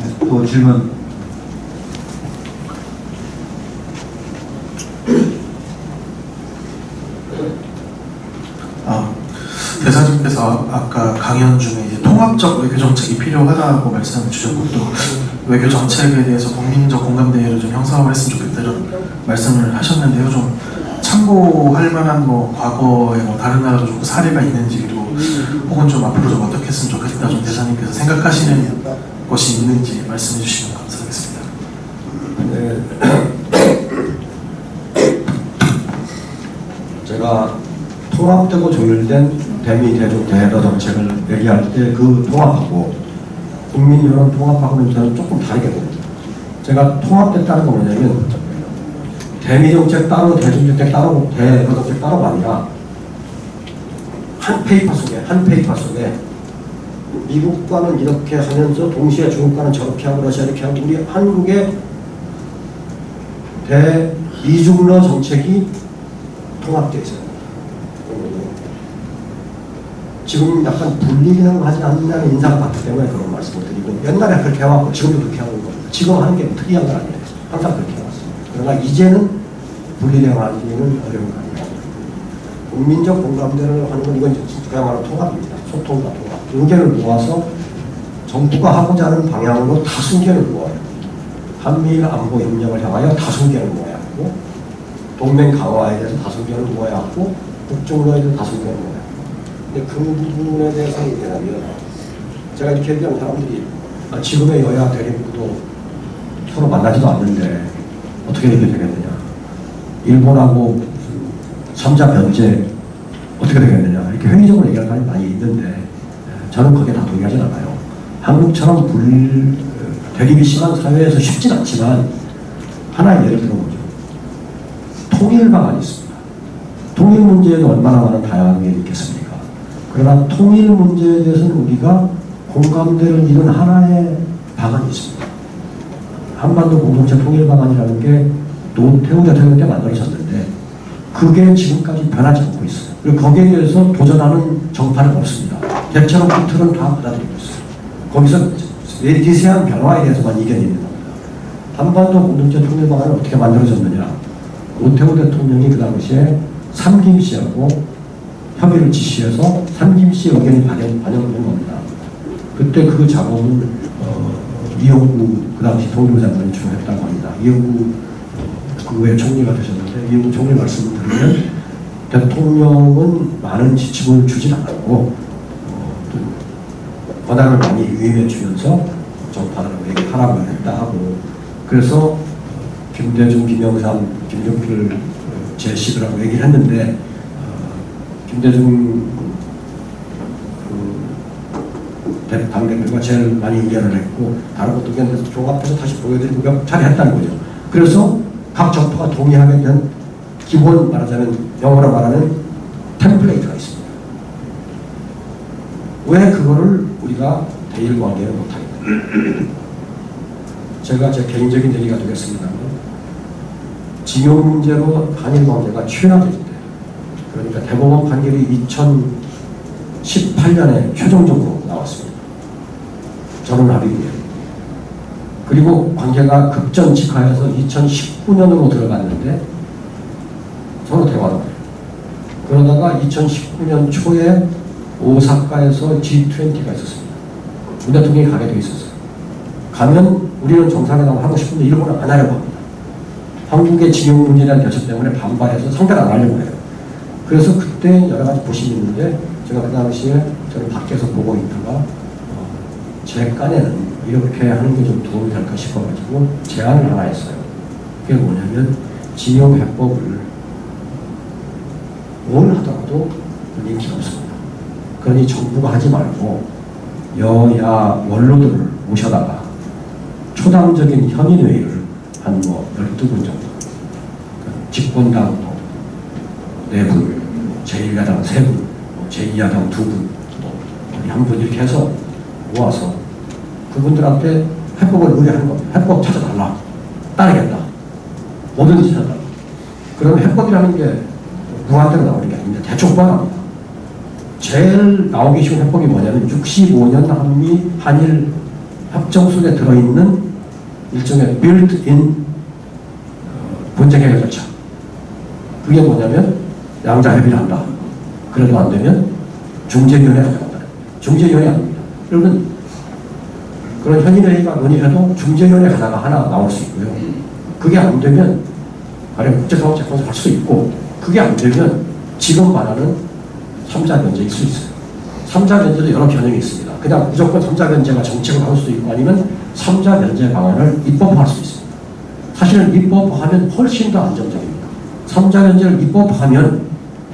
네, 또 질문. 대사님께서 아까 강연 중에 이제 통합적 외교 정책이 필요하다고 말씀을 주셨고 또 외교 정책에 대해서 국민적 공감대를 좀 형성을 했으면 좋겠다 이런 말씀을 하셨는데요. 좀 참고할 만한 뭐 과거에 뭐 다른 나라도 좀 사례가 있는지 그리고 혹은 좀 앞으로 좀 어떻게 했으면 좋겠다 좀 대사님께서 생각하시는 것이 있는지 말씀해 주시면 감사하겠습니다. 네. 제가 통합되고 조율된 대미 대중 대러 정책을 얘기할 때 그 통합하고 국민 여론 통합하고는 저는 조금 다르게 봅니다. 제가 통합됐다는 건 뭐냐면 대미 정책 따로 대중 정책 따로 대러 정책 따로가 아니라 한 페이퍼 속에 미국과는 이렇게 하면서 동시에 중국과는 저렇게 하고 러시아 이렇게 하고 우리 한국의 대이중러 정책이 통합되어 있어요. 지금 약간 분리기능 하지 않는다는 인사가 많기 때문에 그런 말씀을 드리고 옛날에 그렇게 해왔고 지금도 그렇게 하고 있는 겁니다. 지금 하는 게 특이한 건 아니에요. 항상 그렇게 해왔습니다. 그러나 이제는 분리기능 하기는 어려운 거 아니에요. 국민적 공감대를 하는 건 이건 그야말로 통합입니다. 소통과 통합. 의견을 모아서 정부가 하고자 하는 방향으로 다수 의견을 모아요. 한미일 안보 협력을 향하여 다수 의견을 모아야 하고 동맹 강화에 대해서 다수 의견을 모아야 하고 북중로에 대해서 다수 의견을 모아야 하고 근데 그 부분에 대해서 얘기하면 제가 이렇게 얘기하면 사람들이 지금의 여야 대립구도 서로 만나지도 않는데 어떻게 이렇게 되겠느냐. 일본하고 3자 변제 어떻게 되겠느냐. 이렇게 회의적으로 얘기하는 사람이 많이 있는데 저는 거기에 다 동의하진 않아요. 한국처럼 대립이 심한 사회에서 쉽진 않지만 하나의 예를 들어보죠. 통일 방안이 있습니다. 통일 문제에도 얼마나 많은 다양한 게 있겠습니까? 그러나 통일 문제에 대해서는 우리가 공감대를 이룬 하나의 방안이 있습니다. 한반도 공동체 통일 방안이라는 게 노태우 대통령 때 만들어졌는데 그게 지금까지 변하지 않고 있어요. 그리고 거기에 대해서 도전하는 정파는 없습니다. 대체로 그 틀은 다 받아들이고 있어요. 거기서 미세한 변화에 대해서만 이견이 있는 겁니다. 한반도 공동체 통일 방안은 어떻게 만들어졌느냐. 노태우 대통령이 그 당시에 삼김씨하고 협의를 지시해서 삼김씨 의견이 반영된 겁니다. 그때 그 작업을 이용구 그 당시 통일부 장관이 주도했다고 합니다. 이용구 그 후에 총리가 되셨는데 이용구 총리 말씀을 드리면 대통령은 많은 지침을 주진 않았고 권한을 많이 위임해 주면서 정파라고 얘기하라고 했다 하고 그래서 김대중, 김영삼, 김종필을 제시라고 얘기를 했는데 김대중 당대표가 제일 많이 이해를 했고 다른 것도 견뎌서 종합해서 다시 보여드리고 처리했다는 거죠. 그래서 각 정파가 동의하게 된 기본 말하자면 영어로 말하는 템플레이트가 있습니다. 왜 그거를 우리가 대일 관계를 못하겠냐. 제가 제 개인적인 얘기가 되겠습니다만 징용 문제로 한일 관계가 최악일 때 그러니까 대법원 판결이 2018년에 최종적으로 나왔습니다. 저는 합의고요. 그리고 관계가 급전직하여서 2019년으로 들어갔는데 서로 대화를 해요. 그러다가 2019년 초에 오사카에서 G20가 있었습니다. 문 대통령이 가게 돼 있었어요. 가면 우리는 정상회담을 하고 싶은데 일본은 안 하려고 합니다. 한국의 징용 문제에 대한 대처 때문에 반발해서 상대를 안 하려고 해요. 그래서 그때 여러 가지 고심이 있는데 제가 그 당시에 저는 밖에서 보고 있다가 제 깐에는 이렇게 하는 게 좀 도움이 될까 싶어가지고 제안을 하나 했어요. 그게 뭐냐면 징용 해법을 뭘 하더라도 인기가 없습니다. 그러니 정부가 하지 말고 여야 원로들을 모셔다가 초당적인 현인회의를 한 12분 정도 집권당도 4분, 제1야당 3분, 제2야당 2분, 우리 한 분 이렇게 해서 모아서 그분들한테 해법을 의뢰하는 겁니다. 해법 찾아달라. 따르겠다. 뭐든지 찾아달라. 그럼 해법이라는 게 무한대로 나오는 게 아닙니다. 대충 뻔합니다. 제일 나오기 쉬운 해법이 뭐냐면 65년 한일 협정 속에 들어있는 일종의 built-in 분쟁 해결 절차. 그게 뭐냐면 양자 협의를 한다. 그래도 안 되면 중재위원회가 한다. 중재위원회 아닙니다. 여러분 그런 현인회의가 논의해도 중재위원회 가다가 하나 나올 수 있고요. 그게 안 되면 가령 국제사업재판소 갈 수도 있고 그게 안 되면 지금 말하는 3자 변제일 수 있어요. 3자 변제도 여러 개념이 있습니다. 그냥 무조건 3자 변제가 정책을 할 수도 있고 아니면 3자 변제 방안을 입법화할 수도 있습니다. 사실은 입법화하면 훨씬 더 안정적입니다. 3자 변제를 입법화하면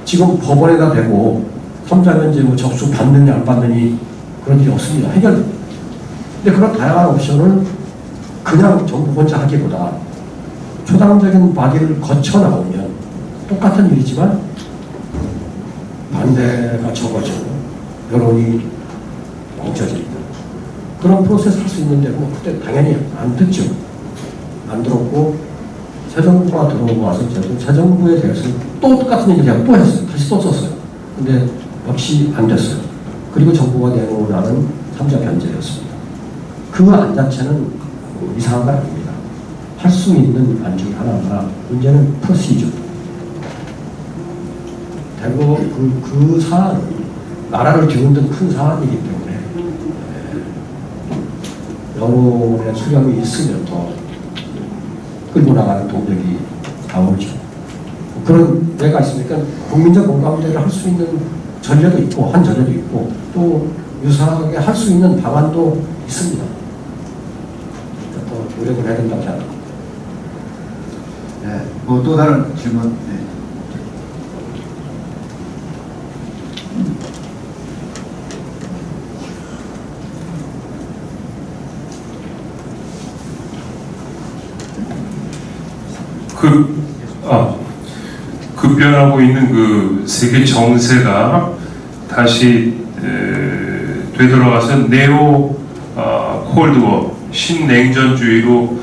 지금 법원에다 대고 3자 변제 뭐 접수 받느니 안 받느니 그런 일이 없습니다. 해결됩니다. 근데 그런 다양한 옵션을 그냥 정부 혼자 하기보다 초당적인 바디를 거쳐 나오면 똑같은 일이지만 반대가 적어지고 여론이 멈춰집니다. 그런 프로세스 할 수 있는데 뭐 그때 당연히 안 듣죠. 안 들었고 새 정부가 들어오고 와서 저도 새 정부에 대해서 또 똑같은 얘기를 제가 또 했어요. 다시 또 썼어요. 근데 역시 안 됐어요. 그리고 정부가 내놓으라는 3자 변제였습니다. 그 안 자체는 이상한 건 아닙니다. 할 수 있는 안 중에 하나가 문제는 프로시저. 대거 그 사안은 나라를 뒤흔든 큰 사안이기 때문에 여론의 수렴이 있으면 더 끌고 나가는 동력이 나오죠. 그런 데가 있으니까 국민적 공감대를 할 수 있는 전례도 있고 한 전례도 있고 또 유사하게 할 수 있는 방안도 있습니다. 그러니까 더 노력을 해야 된다고 생각합니다. 네, 뭐 또 다른 질문. 네. 급변하고 있는 그 세계 정세가 다시 되돌아가서 네오 콜드워 신냉전주의로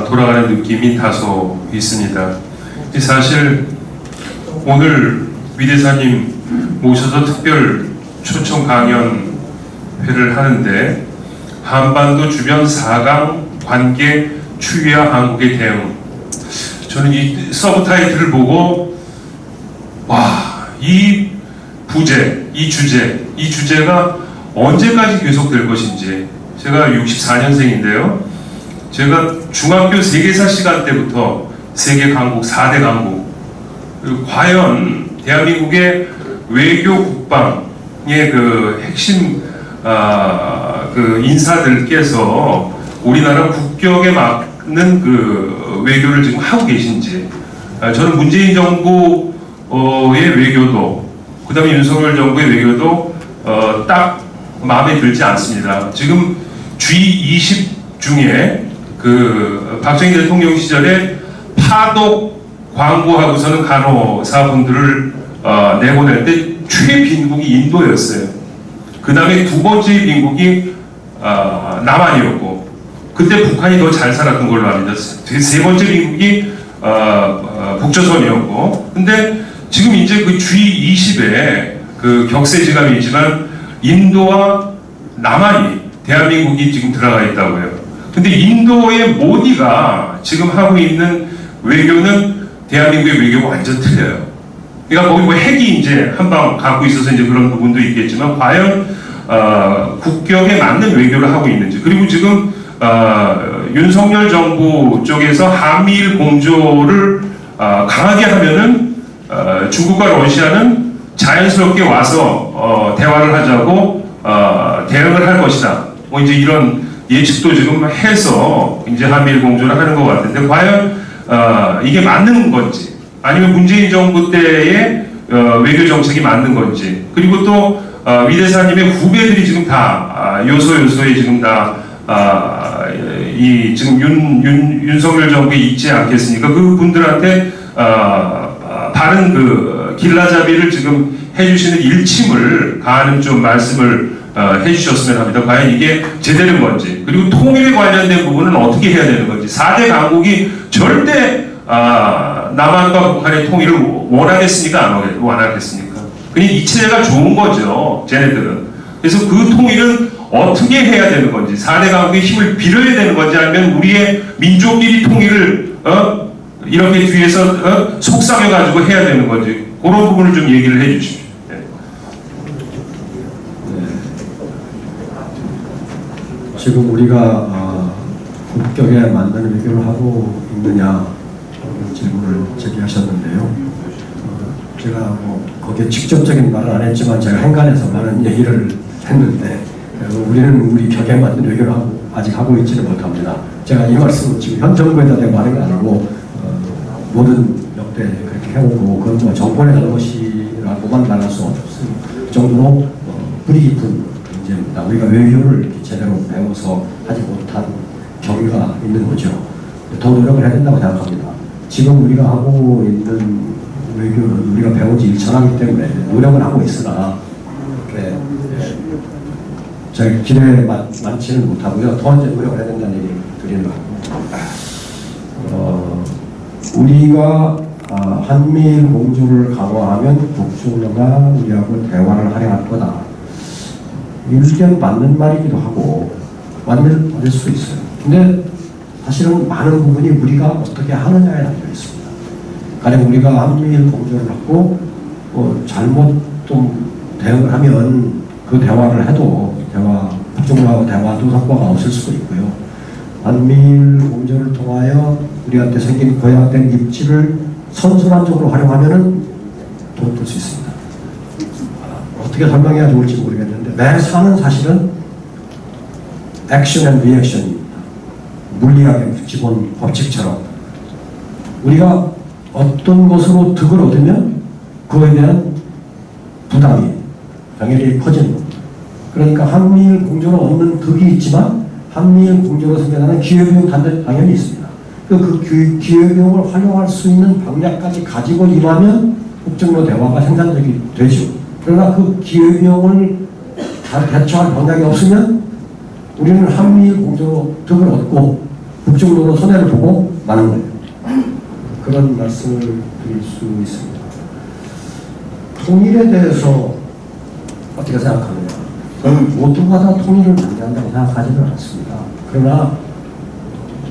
돌아가는 느낌이 다소 있습니다. 사실 오늘 위대사님 모셔서 특별 초청 강연회를 하는데 한반도 주변 4강 관계 추이와 한국의 대응, 저는 이 서브타이틀을 보고 이 부제, 이 주제가 언제까지 계속될 것인지. 제가 64년생인데요. 제가 중학교 세계사 시간 때부터 세계 강국, 4대 강국, 그리고 과연 대한민국의 외교 국방의 그 핵심 그 인사들께서 우리나라 국격에 맞는 그 외교를 지금 하고 계신지. 저는 문재인 정부의 외교도, 그 다음에 윤석열 정부의 외교도 딱 마음에 들지 않습니다. 지금 G20 중에 그 박정희 대통령 시절에 파독 광고하고서는 간호사분들을 내보낼 때 최빈국이 인도였어요. 그 다음에 두 번째 빈국이 남한이었고, 그때 북한이 더 잘 살았던 걸로 압니다. 세 번째 빈국이 북조선이었고, 근데 지금 이제 그 G20에 그 격세지감이지만 인도와 남한이, 대한민국이 지금 들어가 있다고요. 근데 인도의 모디가 지금 하고 있는 외교는 대한민국의 외교가 완전 틀려요. 그러니까 거기 뭐 핵이 이제 한 방 갖고 있어서 이제 그런 부분도 있겠지만, 과연 국격에 맞는 외교를 하고 있는지. 그리고 지금 윤석열 정부 쪽에서 한미일 공조를 강하게 하면은 중국과 러시아는 자연스럽게 와서 대화를 하자고 대응을 할 것이다. 뭐 이제 이런 예측도 지금 해서 이제 한미일 공조를 하는 것 같은데, 과연 이게 맞는 건지, 아니면 문재인 정부 때의 외교 정책이 맞는 건지. 그리고 또 위대사님의 후배들이 지금 다 요소요소에 지금 다 이 지금 윤석열 정부에 있지 않겠습니까? 그 분들한테 바른 그 길라잡이를 지금 해주시는 일침을 가하는 좀 말씀을 해주셨으면 합니다. 과연 이게 제대로인 건지, 그리고 통일에 관련된 부분은 어떻게 해야 되는 건지. 4대 강국이 절대 남한과 북한의 통일을 원하겠습니까? 안 원하겠습니까? 그냥 이 체제가 좋은 거죠, 쟤네들은. 그래서 그 통일은 어떻게 해야 되는 건지, 4대 강국의 힘을 빌어야 되는 건지, 아니면 우리의 민족끼리 통일을 이렇게 뒤에서 속삭여가지고 해야 되는 건지, 그런 부분을 좀 얘기를 해 주십시오. 네. 지금 우리가 국격에 맞는 외교를 하고 있느냐 질문을 제기하셨는데요. 제가 뭐 거기에 직접적인 말은 안 했지만 제가 행간에서 많은 얘기를 했는데, 우리는 우리 격에 맞는 외교를 아직 하고 있지는 못합니다. 제가 이 말씀은 지금 현 정부에다 대고 하는 게 아니고 모든 역대 그렇게 해오고, 그건 뭐 정권의 잘못이라고만 말할 수 없습니다. 그 정도로 뿌리 깊은 문제입니다. 우리가 외교를 이렇게 제대로 배워서 하지 못한 경위가 있는 거죠. 더 노력을 해야 된다고 생각합니다. 지금 우리가 하고 있는 외교는 우리가 배운 지 일천하기 때문에 노력을 하고 있으나 이렇게 제 기대에 많지는 못하고요. 더 이제 노력을 해야 된다는 얘기 드리는 것 같습니다. 우리가 한미일 공조를 강화하면 북중러가 우리하고 대화를 하려 할 거다. 일견 맞는 말이기도 하고 맞을 수 있어요. 근데 사실은 많은 부분이 우리가 어떻게 하느냐에 달려 있습니다. 가령 우리가 한미일 공조를 하고 잘못 좀 대응을 하면 그 대화를 해도 북중러하고 대화도 성과가 없을 수도 있고요. 한미일 공조를 통하여 우리한테 생긴 고약된 입지를 선순환적으로 활용하면은 돈 벌 수 있습니다. 어떻게 설명해야 좋을지 모르겠는데 매사는 사실은 액션 앤 리액션입니다. 물리학의 기본 법칙처럼 우리가 어떤 것으로 득을 얻으면 그거에 대한 부담이 당연히 커지는 겁니다. 그러니까 한미일 공조로 얻는 득이 있지만 한미일 공조로 생겨나는 기회비용 당연히 있습니다. 그 기회비용을 활용할 수 있는 방략까지 가지고 임하면 국정로 대화가 생산적이 되죠. 그러나 그 기회비용을 잘 대처할 방략이 없으면 우리는 한미일 공조로 득을 얻고 국정로로 손해를 보고 마는 거예요. 그런 말씀을 드릴 수 있습니다. 통일에 대해서 어떻게 생각하느냐? 저는 모두가 다 통일을 반대한다고 생각하지는 않습니다. 그러나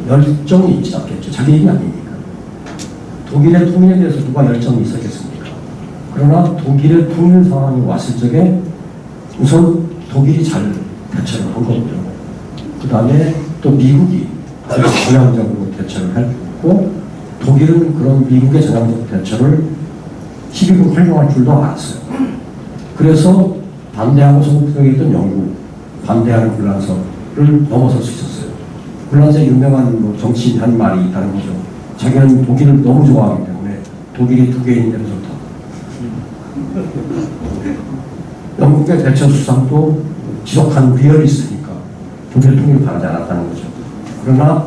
열정이 있지 않겠죠. 자기 얘기 아니니까. 독일의 통일에 대해서 누가 열정이 있었겠습니까? 그러나 독일의 통일 상황이 왔을 적에 우선 독일이 잘 대처를 한 거고요. 그 다음에 또 미국이 전향적으로 대처를 했고 독일은 그런 미국의 전향적 대처를 12분 활용할 줄도 알았어요. 그래서 반대하고 소극적이 있던 영국, 반대하는 불란서를 넘어설 수 있었어요. 불란서의 유명한 정치인 한 말이 있다는 거죠. 자기는 독일을 너무 좋아하기 때문에 독일이 두 개인 대로 좋다. 영국의 대처 수상도 지속한 위협이 있으니까 독일 통일을 바라지 않았다는 거죠. 그러나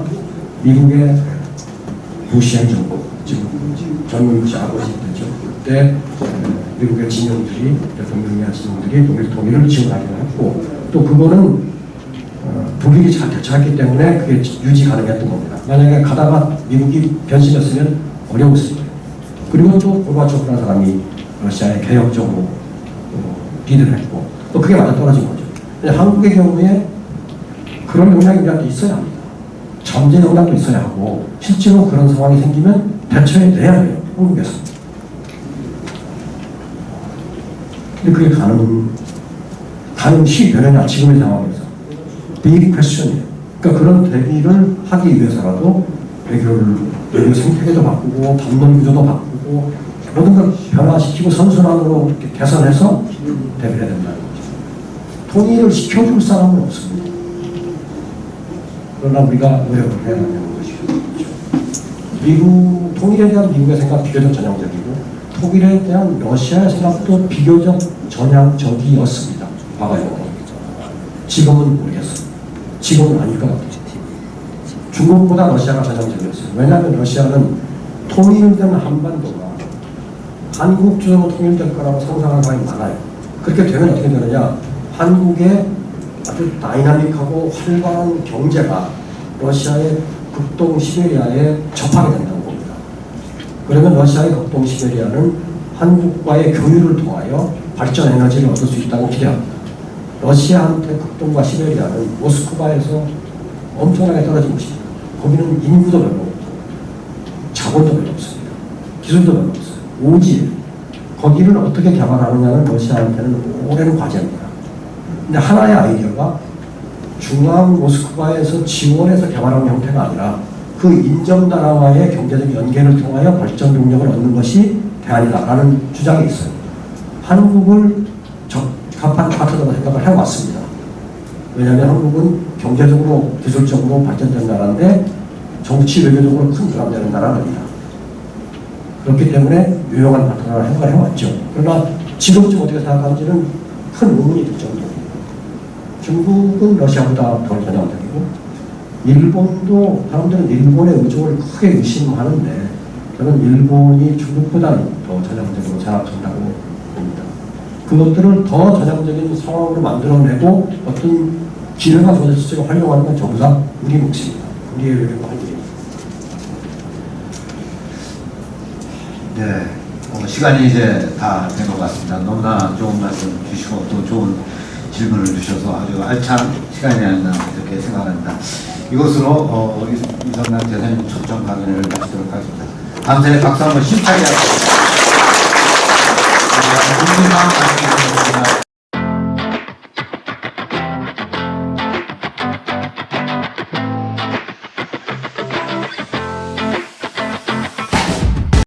미국의 부시 행정부, 지금 젊은 부시 아버지 때죠. 그때 미국의 진영들이, 대통령이나 진영들이 독일 통일을 지원하기로 했고, 또 그거는 독일이 잘 대처했기 때문에 그게 유지 가능했던 겁니다. 만약에 가다가 미국이 변심했으면 어려웠을 거예요. 그리고 또 고르바초프라는 사람이 러시아에 개혁적으로 리드를 했고, 또 그게 맞아떨어진 거죠. 근데 한국의 경우에 그런 역량이 우리한테 있어야 합니다. 잠재 역량도 있어야 하고, 실제로 그런 상황이 생기면 대처해 내야 해요, 한국에서. 근데 그게 가능시 되느냐, 지금의 상황에서. 빅 퀘스천이에요. 그러니까 그런 대비를 하기 위해서라도 외교 생태계도 바꾸고, 담론 구조도 바꾸고, 모든 걸 변화시키고 선순환으로 이렇게 개선해서 대비를 해야 된다는 거죠. 통일을 시켜줄 사람은 없습니다. 그러나 우리가 노력을 해야 한다는 것이죠. 미국, 통일에 대한 미국의 생각 비교적 전향적이고, 통일에 대한 러시아의 생각도 비교적 전향적이었습니다. 과거에. 지금은 모르겠어요. 지금은 아닐 것 같아요. 중국보다 러시아가 전향적이었어요. 왜냐하면 러시아는 통일된 한반도가 한국 주도로 통일될 거라고 상상하는 사람이 많아요. 그렇게 되면 어떻게 되느냐? 한국의 아주 다이나믹하고 활발한 경제가 러시아의 극동 시베리아에 접하게 된다는 겁니다. 그러면 러시아의 극동 시베리아는 한국과의 교류를 통하여 발전 에너지를 얻을 수 있다고 기대합니다. 러시아한테 극동과 시베리아는 모스크바에서 엄청나게 떨어진 곳입니다. 거기는 인구도 별로 없고 자본도 별로 없습니다. 기술도 별로 없어요. 오지예요. 거기를 어떻게 개발하느냐는 러시아한테는 오랜 과제입니다. 근데 하나의 아이디어가 중앙 모스크바에서 지원해서 개발하는 형태가 아니라 그 인접 나라와의 경제적 연계를 통하여 발전 동력을 얻는 것이 대안이다라는 주장이 있어요. 한국을 적합한 파트너로 생각을 해왔습니다. 왜냐하면 한국은 경제적으로 기술적으로 발전된 나라인데 정치 외교적으로 큰 부담되는 나라는 아니다. 그렇기 때문에 유용한 파트너를 생각을 해왔죠. 그러나 지금쯤 어떻게 생각하는지는 큰 의문이 들 정도입니다. 중국은 러시아보다 덜 전향적이고 일본도 사람들은 일본의 의족을 크게 의심하는데 저는 일본이 중국보다는 더 전향적으로 생각한다고 봅니다. 그것들을 더 전향적인 상황으로 만들어내고 어떤 기회가 주어졌을 때 활용하는 건 전부 다 우리 몫입니다. 우리의 외교가 할 일입니다. 네, 시간이 이제 다 된 것 같습니다. 너무나 좋은 말씀 주시고 또 좋은 질문을 주셔서 아주 알찬 시간이었나 이렇게 생각합니다. 이것으로 이성남 대사님 초청 강연을 마치도록 하겠습니다. 다음 차례 박수 한번 힘차게 하겠습니다.